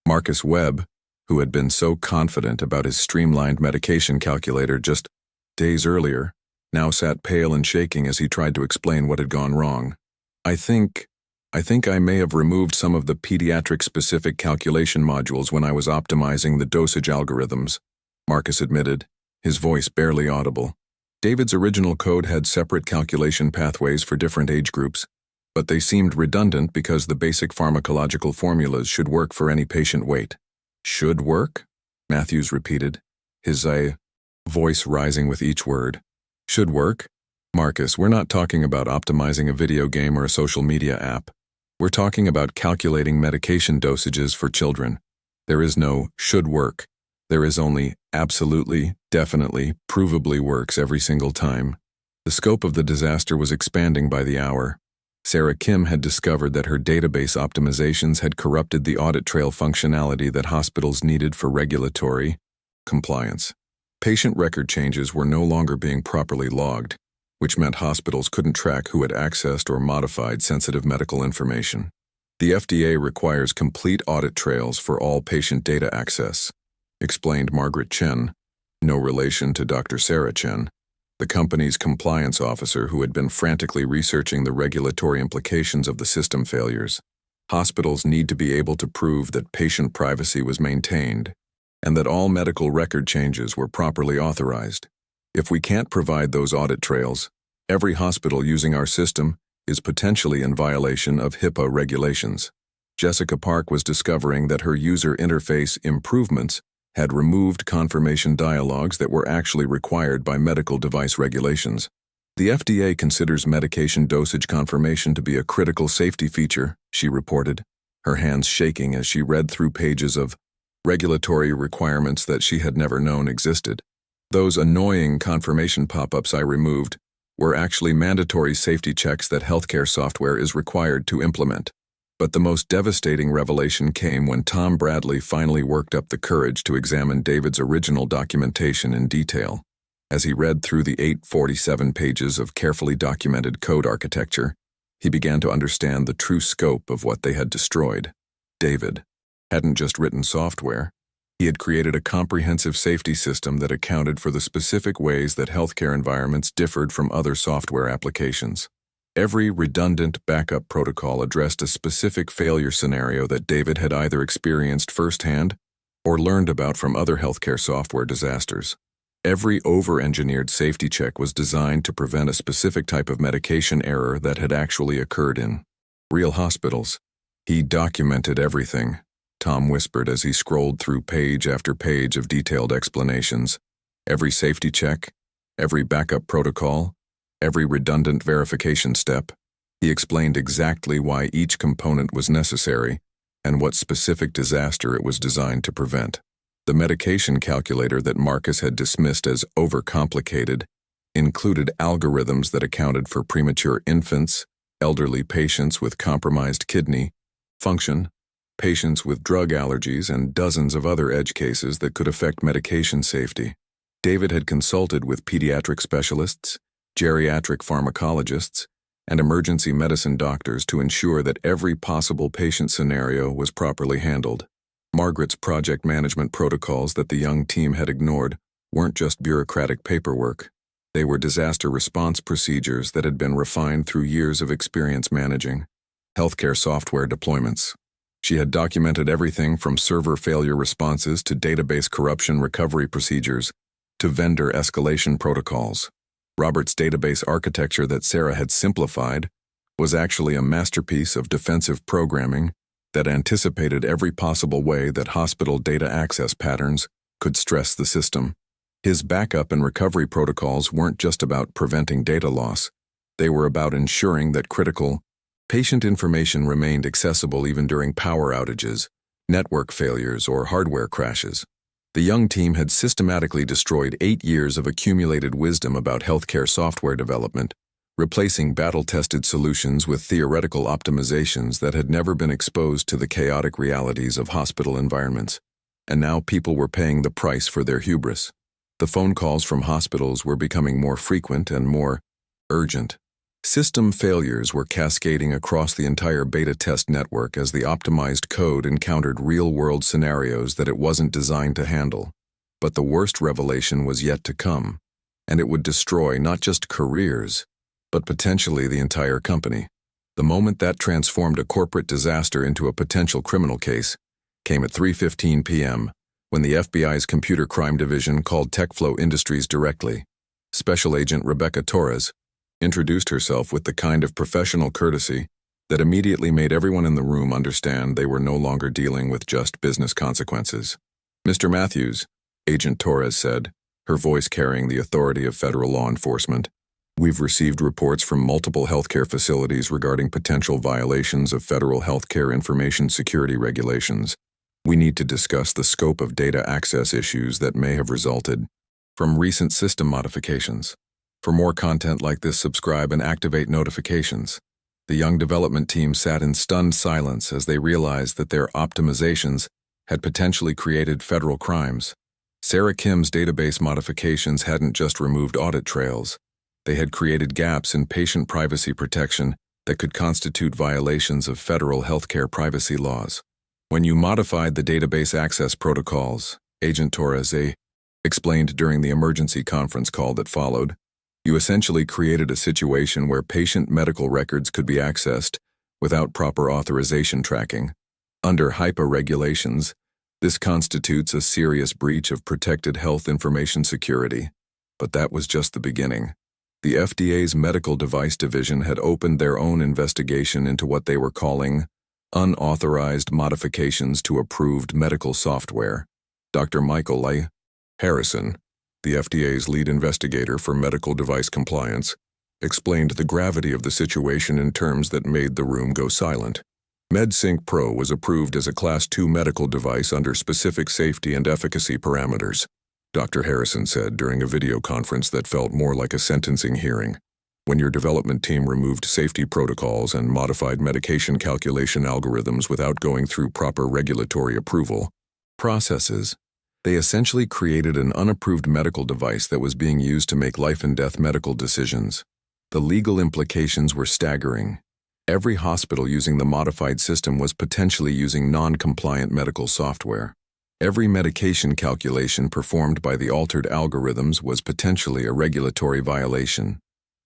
Marcus Webb, who had been so confident about his streamlined medication calculator just days earlier, now sat pale and shaking as he tried to explain what had gone wrong. I think I may have removed some of the pediatric-specific calculation modules when I was optimizing the dosage algorithms, Marcus admitted, his voice barely audible. David's original code had separate calculation pathways for different age groups, but they seemed redundant because the basic pharmacological formulas should work for any patient weight. Should work? Matthews repeated, his voice rising with each word. Should work? Marcus, we're not talking about optimizing a video game or a social media app. We're talking about calculating medication dosages for children. There is no should work. There is only absolutely, definitely, provably works every single time. The scope of the disaster was expanding by the hour. Sarah Kim had discovered that her database optimizations had corrupted the audit trail functionality that hospitals needed for regulatory compliance. Patient record changes were no longer being properly logged, which meant hospitals couldn't track who had accessed or modified sensitive medical information. The FDA requires complete audit trails for all patient data access, explained Margaret Chen, no relation to Dr. Sarah Chen, the company's compliance officer who had been frantically researching the regulatory implications of the system failures. Hospitals need to be able to prove that patient privacy was maintained and that all medical record changes were properly authorized. If we can't provide those audit trails, every hospital using our system is potentially in violation of HIPAA regulations. Jessica Park was discovering that her user interface improvements had removed confirmation dialogues that were actually required by medical device regulations. The FDA considers medication dosage confirmation to be a critical safety feature, she reported, her hands shaking as she read through pages of regulatory requirements that she had never known existed. Those annoying confirmation pop-ups I removed were actually mandatory safety checks that healthcare software is required to implement. But the most devastating revelation came when Tom Bradley finally worked up the courage to examine David's original documentation in detail. As he read through the 847 pages of carefully documented code architecture, he began to understand the true scope of what they had destroyed. David hadn't just written software. He had created a comprehensive safety system that accounted for the specific ways that healthcare environments differed from other software applications. Every redundant backup protocol addressed a specific failure scenario that David had either experienced firsthand or learned about from other healthcare software disasters. Every over-engineered safety check was designed to prevent a specific type of medication error that had actually occurred in real hospitals. He documented everything, Tom whispered as he scrolled through page after page of detailed explanations. Every safety check, every backup protocol, every redundant verification step. He explained exactly why each component was necessary and what specific disaster it was designed to prevent. The medication calculator that Marcus had dismissed as overcomplicated included algorithms that accounted for premature infants, elderly patients with compromised kidney, Function: patients with drug allergies and dozens of other edge cases that could affect medication safety. David had consulted with pediatric specialists, geriatric pharmacologists, and emergency medicine doctors to ensure that every possible patient scenario was properly handled. Margaret's project management protocols that the young team had ignored weren't just bureaucratic paperwork. They were disaster response procedures that had been refined through years of experience managing healthcare software deployments. She had documented everything from server failure responses to database corruption recovery procedures to vendor escalation protocols. Robert's database architecture that Sarah had simplified was actually a masterpiece of defensive programming that anticipated every possible way that hospital data access patterns could stress the system. His backup and recovery protocols weren't just about preventing data loss. They were about ensuring that critical patient information remained accessible even during power outages, network failures, or hardware crashes. The young team had systematically destroyed 8 years of accumulated wisdom about healthcare software development, replacing battle-tested solutions with theoretical optimizations that had never been exposed to the chaotic realities of hospital environments. And now people were paying the price for their hubris. The phone calls from hospitals were becoming more frequent and more urgent. System failures were cascading across the entire beta test network as the optimized code encountered real-world scenarios that it wasn't designed to handle. But the worst revelation was yet to come, and it would destroy not just careers, but potentially the entire company. The moment that transformed a corporate disaster into a potential criminal case came at 3:15 p.m., when the FBI's Computer Crime Division called TechFlow Industries directly. Special Agent Rebecca Torres introduced herself with the kind of professional courtesy that immediately made everyone in the room understand they were no longer dealing with just business consequences. "Mr. Matthews," Agent Torres said, her voice carrying the authority of federal law enforcement, "we've received reports from multiple healthcare facilities regarding potential violations of federal healthcare information security regulations. We need to discuss the scope of data access issues that may have resulted from recent system modifications. For more content like this, subscribe and activate notifications." The young development team sat in stunned silence as they realized that their optimizations had potentially created federal crimes. Sarah Kim's database modifications hadn't just removed audit trails. They had created gaps in patient privacy protection that could constitute violations of federal healthcare privacy laws. "When you modified the database access protocols," Agent Torres explained during the emergency conference call that followed, "you essentially created a situation where patient medical records could be accessed without proper authorization tracking. Under HIPAA regulations, this constitutes a serious breach of protected health information security." But that was just the beginning. The FDA's Medical Device Division had opened their own investigation into what they were calling unauthorized modifications to approved medical software. Dr. Michael A. Harrison, the FDA's lead investigator for medical device compliance, explained the gravity of the situation in terms that made the room go silent. MedSync Pro was approved as a Class 2 medical device under specific safety and efficacy parameters, Dr. Harrison said during a video conference that felt more like a sentencing hearing. "When your development team removed safety protocols and modified medication calculation algorithms without going through proper regulatory approval processes, they essentially created an unapproved medical device that was being used to make life-and-death medical decisions. The legal implications were staggering. Every hospital using the modified system was potentially using non-compliant medical software. Every medication calculation performed by the altered algorithms was potentially a regulatory violation.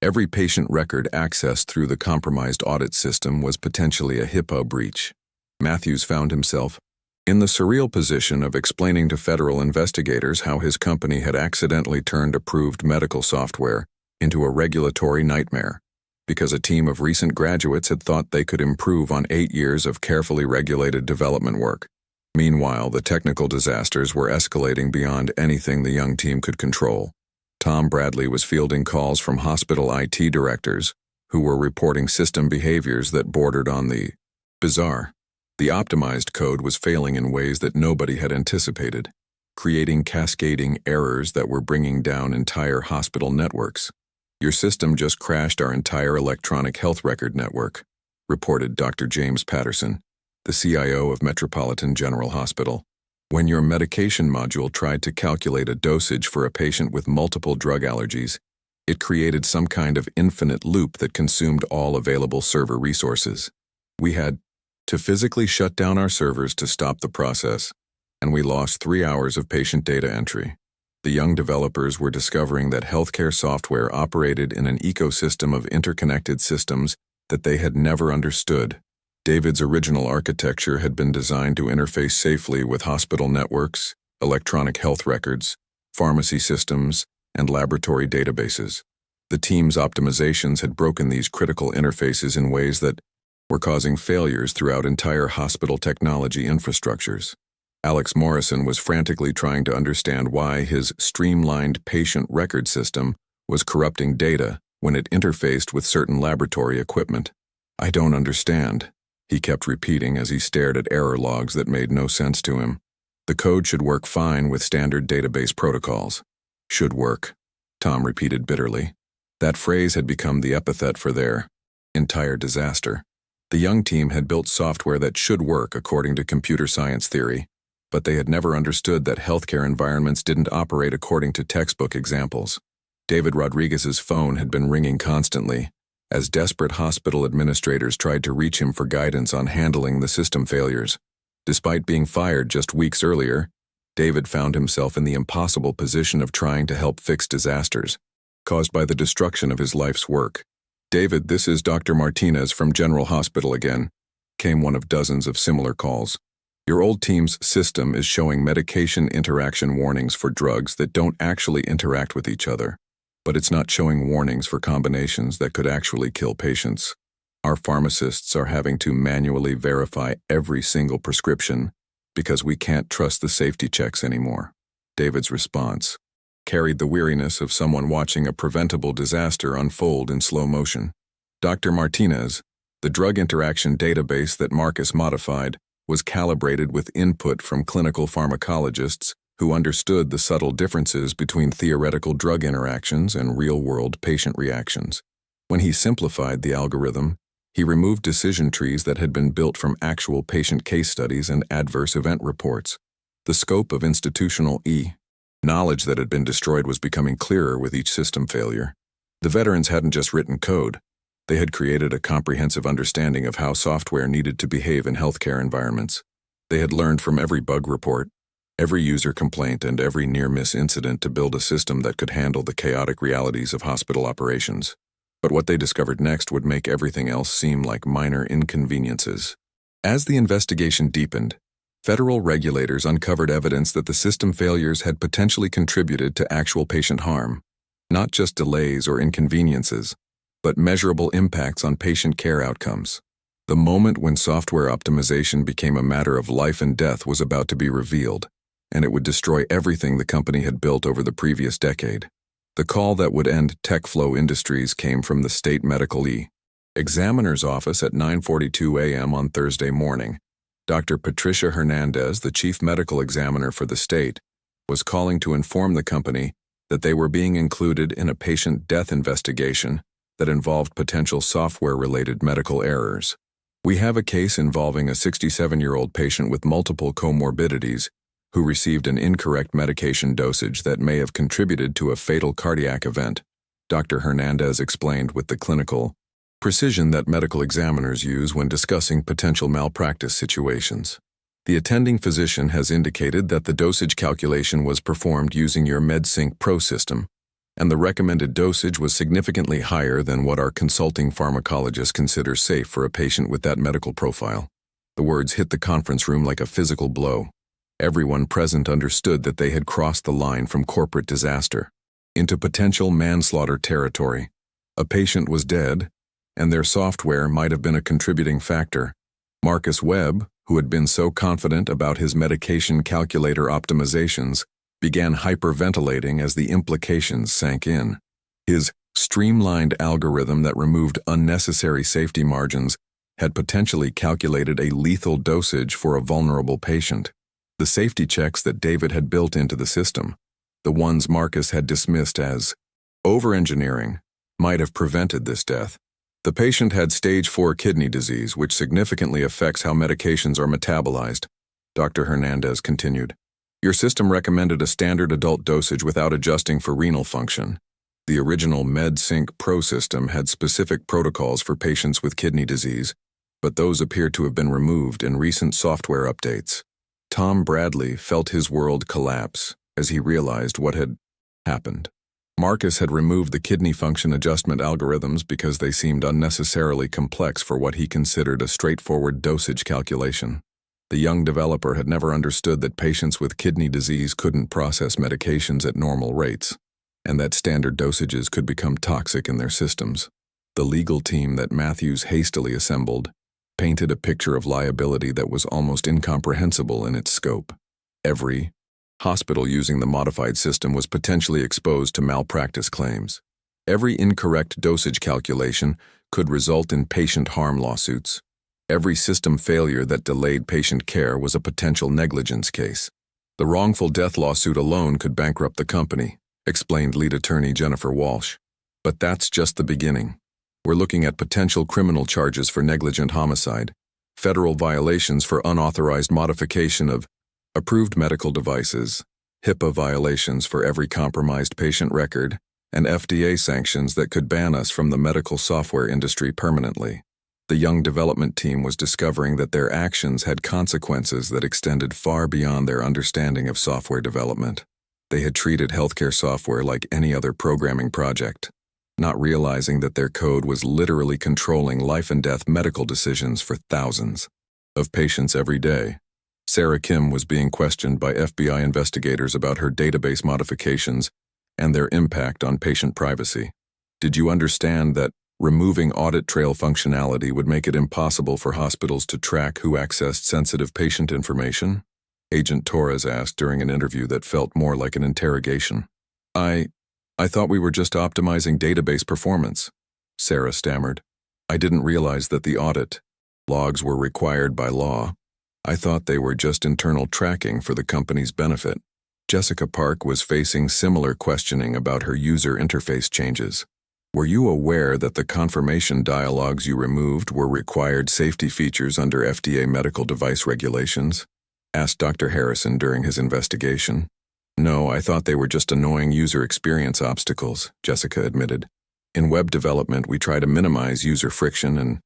Every patient record accessed through the compromised audit system was potentially a HIPAA breach." Matthews found himself in the surreal position of explaining to federal investigators how his company had accidentally turned approved medical software into a regulatory nightmare, because a team of recent graduates had thought they could improve on 8 years of carefully regulated development work. Meanwhile, the technical disasters were escalating beyond anything the young team could control. Tom Bradley was fielding calls from hospital IT directors who were reporting system behaviors that bordered on the bizarre. The optimized code was failing in ways that nobody had anticipated, creating cascading errors that were bringing down entire hospital networks. "Your system just crashed our entire electronic health record network," reported Dr. James Patterson, the CIO of Metropolitan General Hospital. When your medication module tried to calculate a dosage for a patient with multiple drug allergies, it created some kind of infinite loop that consumed all available server resources. We had to physically shut down our servers to stop the process, and we lost 3 hours of patient data entry. The young developers were discovering that healthcare software operated in an ecosystem of interconnected systems that they had never understood. David's original architecture had been designed to interface safely with hospital networks, electronic health records, pharmacy systems, and laboratory databases. The team's optimizations had broken these critical interfaces in ways that were causing failures throughout entire hospital technology infrastructures. Alex Morrison was frantically trying to understand why his streamlined patient record system was corrupting data when it interfaced with certain laboratory equipment. "I don't understand," he kept repeating as he stared at error logs that made no sense to him. "The code should work fine with standard database protocols." "Should work," Tom repeated bitterly. That phrase had become the epithet for their entire disaster. The young team had built software that should work according to computer science theory, but they had never understood that healthcare environments didn't operate according to textbook examples. David Rodriguez's phone had been ringing constantly, as desperate hospital administrators tried to reach him for guidance on handling the system failures. Despite being fired just weeks earlier, David found himself in the impossible position of trying to help fix disasters caused by the destruction of his life's work. "David, this is Dr. Martinez from General Hospital again," came one of dozens of similar calls. "Your old team's system is showing medication interaction warnings for drugs that don't actually interact with each other, but it's not showing warnings for combinations that could actually kill patients. Our pharmacists are having to manually verify every single prescription because we can't trust the safety checks anymore." David's response carried the weariness of someone watching a preventable disaster unfold in slow motion. "Dr. Martinez, the drug interaction database that Marcus modified was calibrated with input from clinical pharmacologists who understood the subtle differences between theoretical drug interactions and real-world patient reactions. When he simplified the algorithm, he removed decision trees that had been built from actual patient case studies and adverse event reports. The scope of institutional knowledge that had been destroyed was becoming clearer with each system failure. The veterans hadn't just written code. They had created a comprehensive understanding of how software needed to behave in healthcare environments. They had learned from every bug report, every user complaint, and every near-miss incident to build a system that could handle the chaotic realities of hospital operations. But what they discovered next would make everything else seem like minor inconveniences. As the investigation deepened, federal regulators uncovered evidence that the system failures had potentially contributed to actual patient harm, not just delays or inconveniences, but measurable impacts on patient care outcomes. The moment when software optimization became a matter of life and death was about to be revealed, and it would destroy everything the company had built over the previous decade. The call that would end TechFlow Industries came from the state medical examiner's office at 9:42 a.m. on Thursday morning. Dr. Patricia Hernandez, the chief medical examiner for the state, was calling to inform the company that they were being included in a patient death investigation that involved potential software-related medical errors. "We have a case involving a 67-year-old patient with multiple comorbidities who received an incorrect medication dosage that may have contributed to a fatal cardiac event," Dr. Hernandez explained with the clinical precision that medical examiners use when discussing potential malpractice situations. "The attending physician has indicated that the dosage calculation was performed using your MedSync Pro system, and the recommended dosage was significantly higher than what our consulting pharmacologist considers safe for a patient with that medical profile." The words hit the conference room like a physical blow. Everyone present understood that they had crossed the line from corporate disaster into potential manslaughter territory. A patient was dead, and their software might have been a contributing factor. Marcus Webb, who had been so confident about his medication calculator optimizations, began hyperventilating as the implications sank in. His streamlined algorithm that removed unnecessary safety margins had potentially calculated a lethal dosage for a vulnerable patient. The safety checks that David had built into the system, the ones Marcus had dismissed as over-engineering, might have prevented this death. The patient had stage 4 kidney disease, which significantly affects how medications are metabolized, Dr. Hernandez continued. Your system recommended a standard adult dosage without adjusting for renal function. The original MedSync Pro system had specific protocols for patients with kidney disease, but those appear to have been removed in recent software updates. Tom Bradley felt his world collapse as he realized what had happened. Marcus had removed the kidney function adjustment algorithms because they seemed unnecessarily complex for what he considered a straightforward dosage calculation. The young developer had never understood that patients with kidney disease couldn't process medications at normal rates, and that standard dosages could become toxic in their systems. The legal team that Matthews hastily assembled painted a picture of liability that was almost incomprehensible in its scope. Every hospital using the modified system was potentially exposed to malpractice claims. Every incorrect dosage calculation could result in patient harm lawsuits. Every system failure that delayed patient care was a potential negligence case. The wrongful death lawsuit alone could bankrupt the company, explained lead attorney Jennifer Walsh. But that's just the beginning. We're looking at potential criminal charges for negligent homicide, federal violations for unauthorized modification of approved medical devices, HIPAA violations for every compromised patient record, and FDA sanctions that could ban us from the medical software industry permanently. The young development team was discovering that their actions had consequences that extended far beyond their understanding of software development. They had treated healthcare software like any other programming project, not realizing that their code was literally controlling life and death medical decisions for thousands of patients every day. Sarah Kim was being questioned by FBI investigators about her database modifications and their impact on patient privacy. Did you understand that removing audit trail functionality would make it impossible for hospitals to track who accessed sensitive patient information? Agent Torres asked during an interview that felt more like an interrogation. I thought we were just optimizing database performance, Sarah stammered. I didn't realize that the audit logs were required by law. I thought they were just internal tracking for the company's benefit. Jessica Park was facing similar questioning about her user interface changes. Were you aware that the confirmation dialogues you removed were required safety features under FDA medical device regulations? Asked Dr. Harrison during his investigation. No, I thought they were just annoying user experience obstacles, Jessica admitted. In web development, we try to minimize user friction and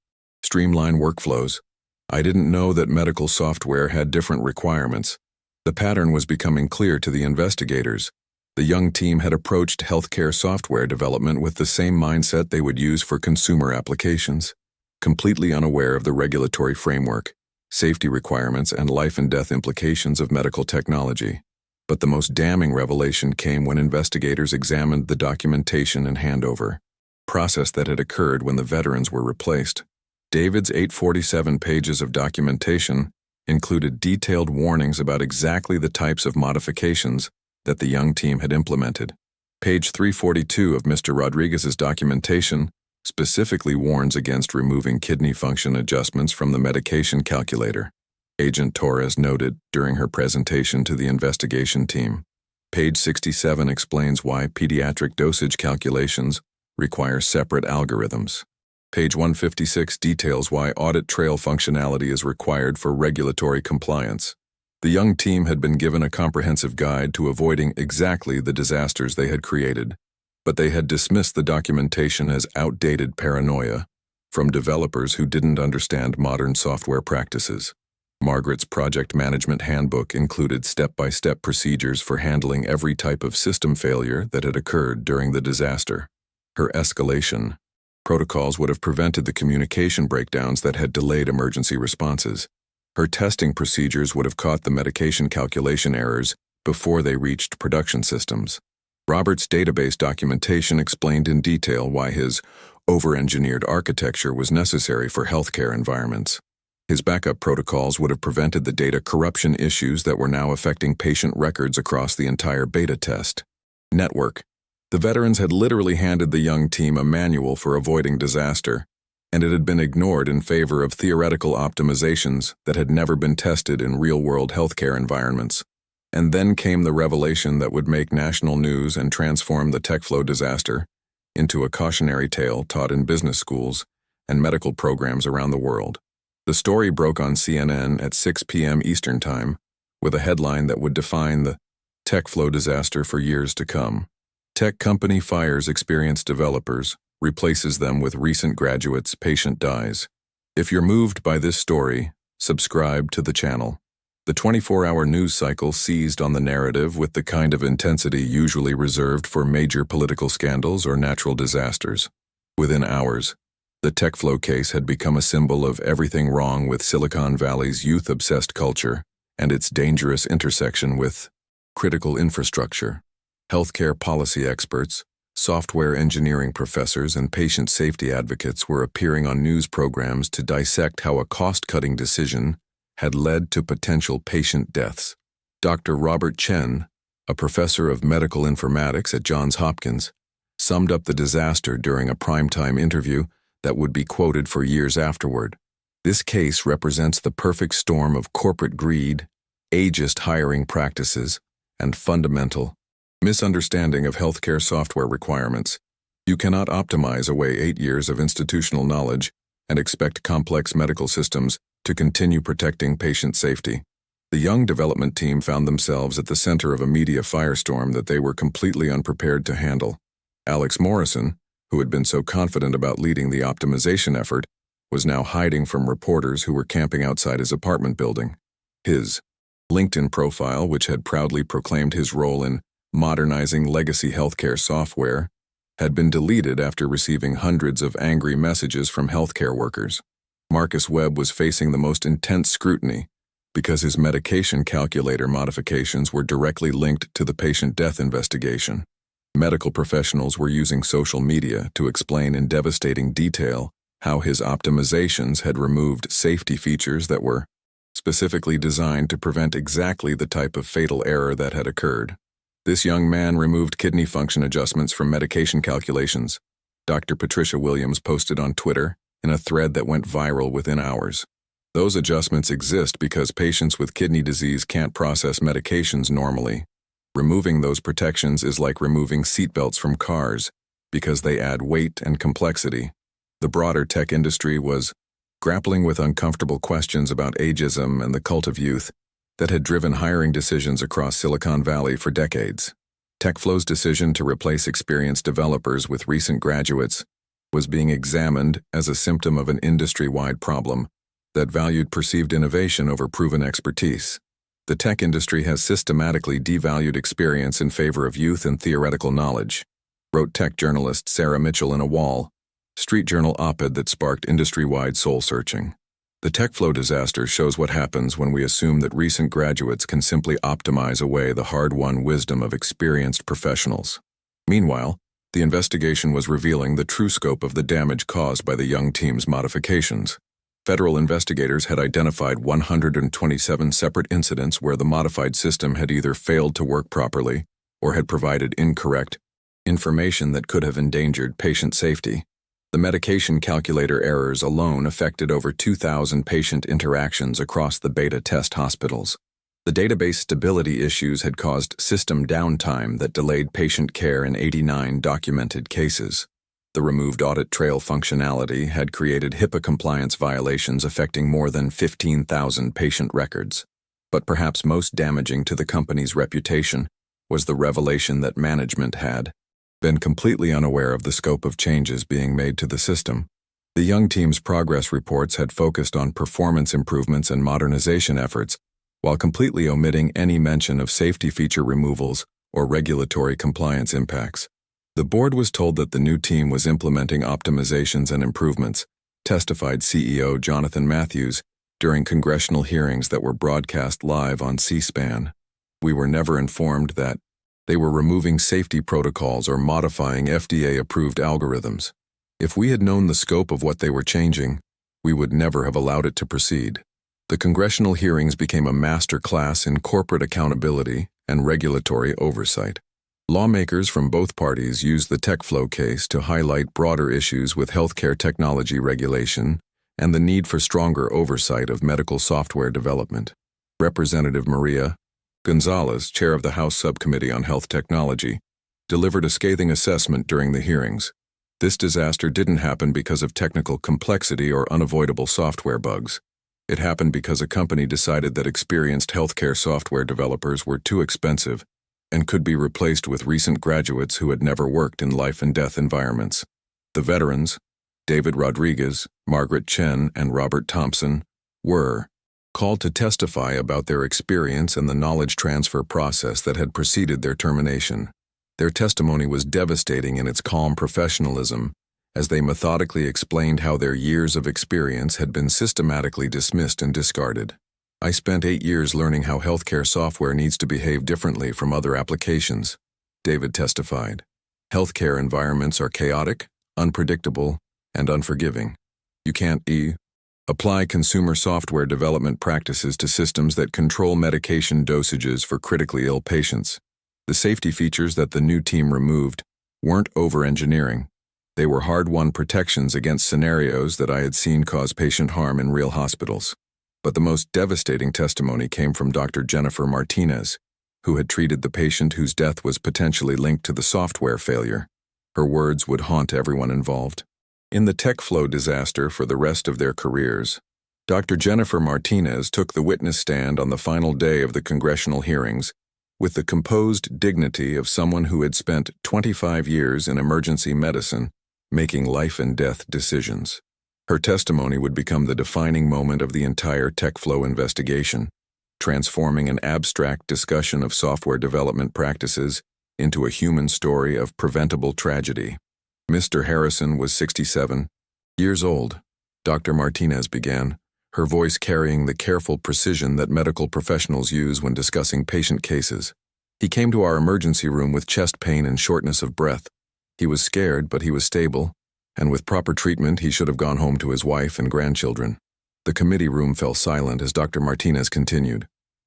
streamline workflows. I didn't know that medical software had different requirements. The pattern was becoming clear to the investigators. The young team had approached healthcare software development with the same mindset they would use for consumer applications, completely unaware of the regulatory framework, safety requirements, and life and death implications of medical technology. But the most damning revelation came when investigators examined the documentation and handover process that had occurred when the veterans were replaced. David's 847 pages of documentation included detailed warnings about exactly the types of modifications that the young team had implemented. Page 342 of Mr. Rodriguez's documentation specifically warns against removing kidney function adjustments from the medication calculator, Agent Torres noted during her presentation to the investigation team. Page 67 explains why pediatric dosage calculations require separate algorithms. Page 156 details why audit trail functionality is required for regulatory compliance. The young team had been given a comprehensive guide to avoiding exactly the disasters they had created, but they had dismissed the documentation as outdated paranoia from developers who didn't understand modern software practices. Margaret's project management handbook included step-by-step procedures for handling every type of system failure that had occurred during the disaster. Her escalation protocols would have prevented the communication breakdowns that had delayed emergency responses. Her testing procedures would have caught the medication calculation errors before they reached production systems. Robert's database documentation explained in detail why his over-engineered architecture was necessary for healthcare environments. His backup protocols would have prevented the data corruption issues that were now affecting patient records across the entire beta test network. The veterans had literally handed the young team a manual for avoiding disaster, and it had been ignored in favor of theoretical optimizations that had never been tested in real-world healthcare environments. And then came the revelation that would make national news and transform the TechFlow disaster into a cautionary tale taught in business schools and medical programs around the world. The story broke on CNN at 6 p.m. Eastern Time, with a headline that would define the tech flow disaster for years to come. Tech company fires experienced developers, replaces them with recent graduates, patient dies. If you're moved by this story, subscribe to the channel. The 24-hour news cycle seized on the narrative with the kind of intensity usually reserved for major political scandals or natural disasters. Within hours, the TechFlow case had become a symbol of everything wrong with Silicon Valley's youth-obsessed culture and its dangerous intersection with critical infrastructure. Healthcare policy experts, software engineering professors, and patient safety advocates were appearing on news programs to dissect how a cost-cutting decision had led to potential patient deaths. Dr. Robert Chen, a professor of medical informatics at Johns Hopkins, summed up the disaster during a primetime interview that would be quoted for years afterward. This case represents the perfect storm of corporate greed, ageist hiring practices, and fundamental misunderstanding of healthcare software requirements. You cannot optimize away 8 years of institutional knowledge and expect complex medical systems to continue protecting patient safety. The young development team found themselves at the center of a media firestorm that they were completely unprepared to handle. Alex Morrison, who had been so confident about leading the optimization effort, was now hiding from reporters who were camping outside his apartment building. His LinkedIn profile, which had proudly proclaimed his role in modernizing legacy healthcare software, had been deleted after receiving hundreds of angry messages from healthcare workers. Marcus Webb was facing the most intense scrutiny because his medication calculator modifications were directly linked to the patient death investigation. Medical professionals were using social media to explain in devastating detail how his optimizations had removed safety features that were specifically designed to prevent exactly the type of fatal error that had occurred. This young man removed kidney function adjustments from medication calculations, Dr. Patricia Williams posted on Twitter in a thread that went viral within hours. Those adjustments exist because patients with kidney disease can't process medications normally. Removing those protections is like removing seatbelts from cars because they add weight and complexity. The broader tech industry was grappling with uncomfortable questions about ageism and the cult of youth that had driven hiring decisions across Silicon Valley for decades. TechFlow's decision to replace experienced developers with recent graduates was being examined as a symptom of an industry-wide problem that valued perceived innovation over proven expertise. The tech industry has systematically devalued experience in favor of youth and theoretical knowledge, wrote tech journalist Sarah Mitchell in a Wall Street Journal op-ed that sparked industry-wide soul-searching. The TechFlow disaster shows what happens when we assume that recent graduates can simply optimize away the hard-won wisdom of experienced professionals. Meanwhile, the investigation was revealing the true scope of the damage caused by the young team's modifications. Federal investigators had identified 127 separate incidents where the modified system had either failed to work properly or had provided incorrect information that could have endangered patient safety. The medication calculator errors alone affected over 2,000 patient interactions across the beta test hospitals. The database stability issues had caused system downtime that delayed patient care in 89 documented cases. The removed audit trail functionality had created HIPAA compliance violations affecting more than 15,000 patient records. But perhaps most damaging to the company's reputation was the revelation that management had been completely unaware of the scope of changes being made to the system. The young team's progress reports had focused on performance improvements and modernization efforts, while completely omitting any mention of safety feature removals or regulatory compliance impacts. The board was told that the new team was implementing optimizations and improvements, testified CEO Jonathan Matthews during congressional hearings that were broadcast live on C-SPAN. We were never informed that they were removing safety protocols or modifying FDA-approved algorithms. If we had known the scope of what they were changing, we would never have allowed it to proceed. The congressional hearings became a master class in corporate accountability and regulatory oversight. Lawmakers from both parties used the TechFlow case to highlight broader issues with healthcare technology regulation and the need for stronger oversight of medical software development. Representative Maria Gonzalez, chair of the House Subcommittee on Health Technology, delivered a scathing assessment during the hearings. This disaster didn't happen because of technical complexity or unavoidable software bugs. It happened because a company decided that experienced healthcare software developers were too expensive and could be replaced with recent graduates who had never worked in life-and-death environments. The veterans, David Rodriguez, Margaret Chen, and Robert Thompson, were called to testify about their experience and the knowledge transfer process that had preceded their termination. Their testimony was devastating in its calm professionalism, as they methodically explained how their years of experience had been systematically dismissed and discarded. I spent 8 years learning how healthcare software needs to behave differently from other applications, David testified. Healthcare environments are chaotic, unpredictable, and unforgiving. You can't apply consumer software development practices to systems that control medication dosages for critically ill patients. The safety features that the new team removed weren't over-engineering. They were hard-won protections against scenarios that I had seen cause patient harm in real hospitals. But the most devastating testimony came from Dr. Jennifer Martinez, who had treated the patient whose death was potentially linked to the software failure. Her words would haunt everyone involved. In the TechFlow disaster for the rest of their careers, Dr. Jennifer Martinez took the witness stand on the final day of the congressional hearings with the composed dignity of someone who had spent 25 years in emergency medicine making life-and-death decisions. Her testimony would become the defining moment of the entire TechFlow investigation, transforming an abstract discussion of software development practices into a human story of preventable tragedy. Mr. Harrison was 67 years old. Dr. Martinez began, her voice carrying the careful precision that medical professionals use when discussing patient cases. He came to our emergency room with chest pain and shortness of breath. He was scared, but he was stable, and with proper treatment, he should have gone home to his wife and grandchildren. The committee room fell silent as Dr. Martinez continued.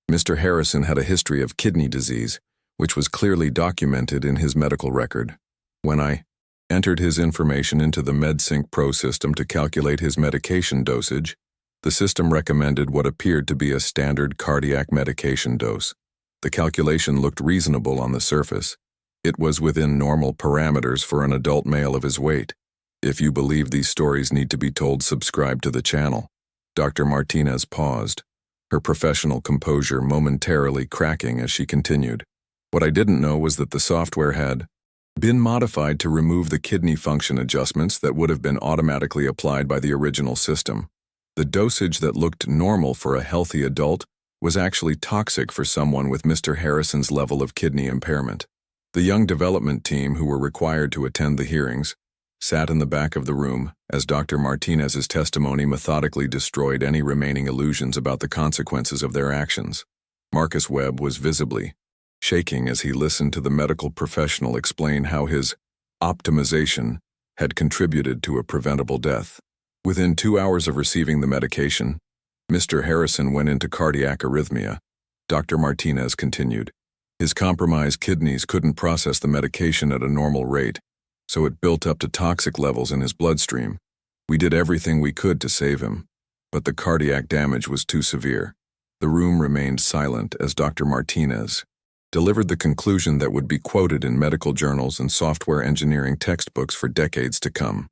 Mr. Harrison had a history of kidney disease, which was clearly documented in his medical record. When I entered his information into the MedSync Pro system to calculate his medication dosage, the system recommended what appeared to be a standard cardiac medication dose. The calculation looked reasonable on the surface. It was within normal parameters for an adult male of his weight. If you believe these stories need to be told, subscribe to the channel. Dr. Martinez paused, her professional composure momentarily cracking as she continued. What I didn't know was that the software had been modified to remove the kidney function adjustments that would have been automatically applied by the original system. The dosage that looked normal for a healthy adult was actually toxic for someone with Mr. Harrison's level of kidney impairment. The young development team, who were required to attend the hearings, sat in the back of the room as Dr. Martinez's testimony methodically destroyed any remaining illusions about the consequences of their actions. Marcus Webb was visibly shaking as he listened to the medical professional explain how his optimization had contributed to a preventable death. Within 2 hours of receiving the medication, Mr. Harrison went into cardiac arrhythmia. Dr. Martinez continued. His compromised kidneys couldn't process the medication at a normal rate, so it built up to toxic levels in his bloodstream. We did everything we could to save him, but the cardiac damage was too severe. The room remained silent as Dr. Martinez delivered the conclusion that would be quoted in medical journals and software engineering textbooks for decades to come.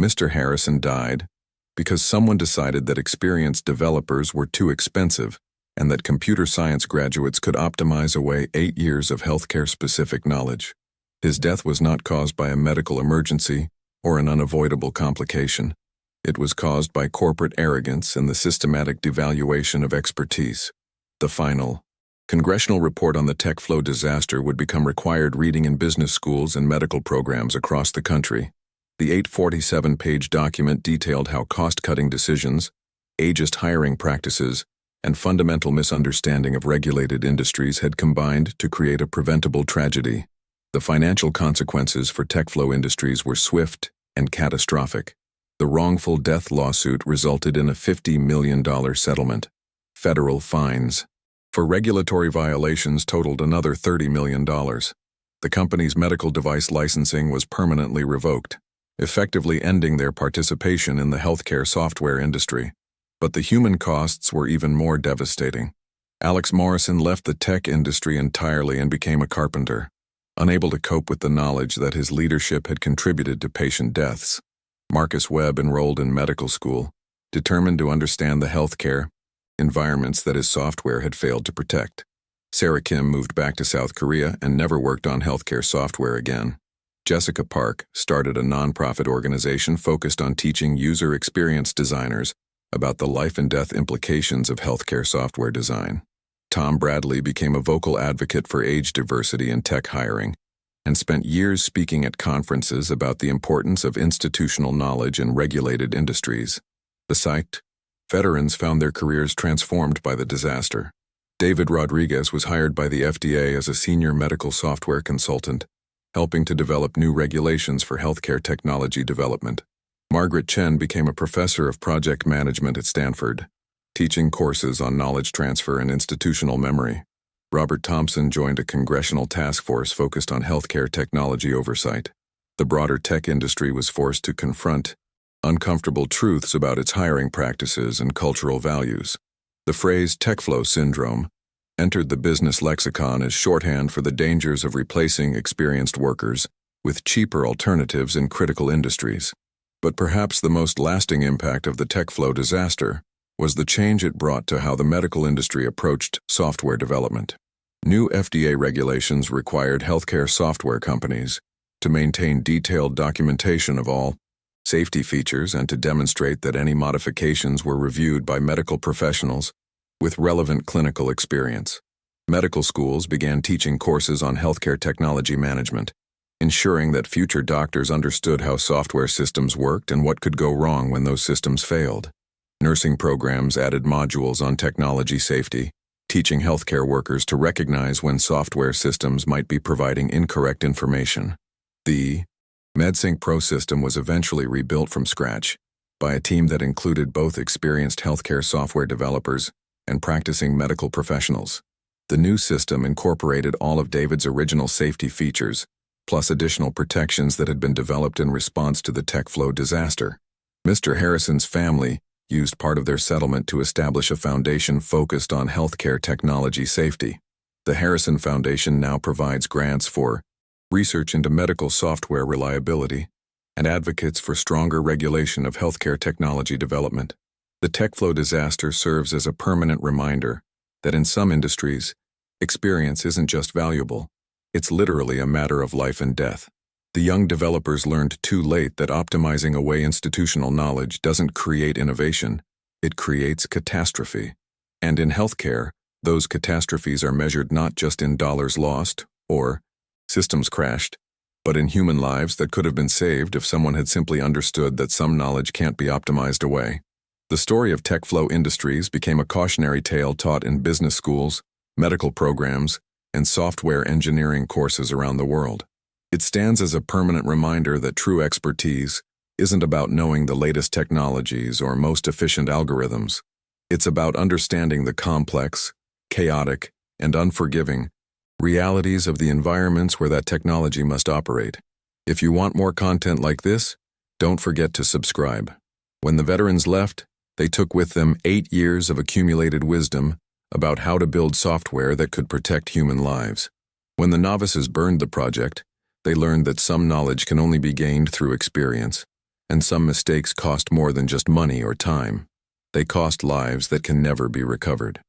Mr. Harrison died because someone decided that experienced developers were too expensive and that computer science graduates could optimize away 8 years of healthcare-specific knowledge. His death was not caused by a medical emergency or an unavoidable complication. It was caused by corporate arrogance and the systematic devaluation of expertise. The final congressional report on the TechFlow disaster would become required reading in business schools and medical programs across the country. The 847-page document detailed how cost-cutting decisions, ageist hiring practices, and fundamental misunderstanding of regulated industries had combined to create a preventable tragedy. The financial consequences for TechFlow Industries were swift and catastrophic. The wrongful death lawsuit resulted in a $50 million settlement. Federal fines for regulatory violations totaled another $30 million. The company's medical device licensing was permanently revoked, effectively ending their participation in the healthcare software industry. But the human costs were even more devastating. Alex Morrison left the tech industry entirely and became a carpenter. Unable to cope with the knowledge that his leadership had contributed to patient deaths, Marcus Webb enrolled in medical school, determined to understand the healthcare environments that his software had failed to protect. Sarah Kim moved back to South Korea and never worked on healthcare software again. Jessica Park started a nonprofit organization focused on teaching user experience designers about the life and death implications of healthcare software design. Tom Bradley became a vocal advocate for age diversity in tech hiring and spent years speaking at conferences about the importance of institutional knowledge in regulated industries. The site veterans found their careers transformed by the disaster. David Rodriguez was hired by the FDA as a senior medical software consultant, helping to develop new regulations for healthcare technology development. Margaret Chen became a professor of project management at Stanford, teaching courses on knowledge transfer and institutional memory. Robert Thompson joined a congressional task force focused on healthcare technology oversight. The broader tech industry was forced to confront uncomfortable truths about its hiring practices and cultural values. The phrase "techflow syndrome" entered the business lexicon as shorthand for the dangers of replacing experienced workers with cheaper alternatives in critical industries. But perhaps the most lasting impact of the techflow disaster was the change it brought to how the medical industry approached software development. New FDA regulations required healthcare software companies to maintain detailed documentation of all safety features and to demonstrate that any modifications were reviewed by medical professionals with relevant clinical experience. Medical schools began teaching courses on healthcare technology management, ensuring that future doctors understood how software systems worked and what could go wrong when those systems failed. Nursing programs added modules on technology safety, teaching healthcare workers to recognize when software systems might be providing incorrect information. The MedSync Pro system was eventually rebuilt from scratch by a team that included both experienced healthcare software developers and practicing medical professionals. The new system incorporated all of David's original safety features, plus additional protections that had been developed in response to the techflow disaster. Mr. Harrison's family used part of their settlement to establish a foundation focused on healthcare technology safety. The Harrison Foundation now provides grants for research into medical software reliability and advocates for stronger regulation of healthcare technology development. The techflow disaster serves as a permanent reminder that in some industries, experience isn't just valuable, it's literally a matter of life and death. The young developers learned too late that optimizing away institutional knowledge doesn't create innovation, it creates catastrophe. And in healthcare, those catastrophes are measured not just in dollars lost or systems crashed, but in human lives that could have been saved if someone had simply understood that some knowledge can't be optimized away. The story of techflow industries became a cautionary tale taught in business schools, medical programs, and software engineering courses around the world. It stands as a permanent reminder that true expertise isn't about knowing the latest technologies or most efficient algorithms. It's about understanding the complex, chaotic, and unforgiving realities of the environments where that technology must operate. If you want more content like this, don't forget to subscribe. When the veterans left, they took with them 8 years of accumulated wisdom about how to build software that could protect human lives. When the novices burned the project, they learned that some knowledge can only be gained through experience, and some mistakes cost more than just money or time. They cost lives that can never be recovered.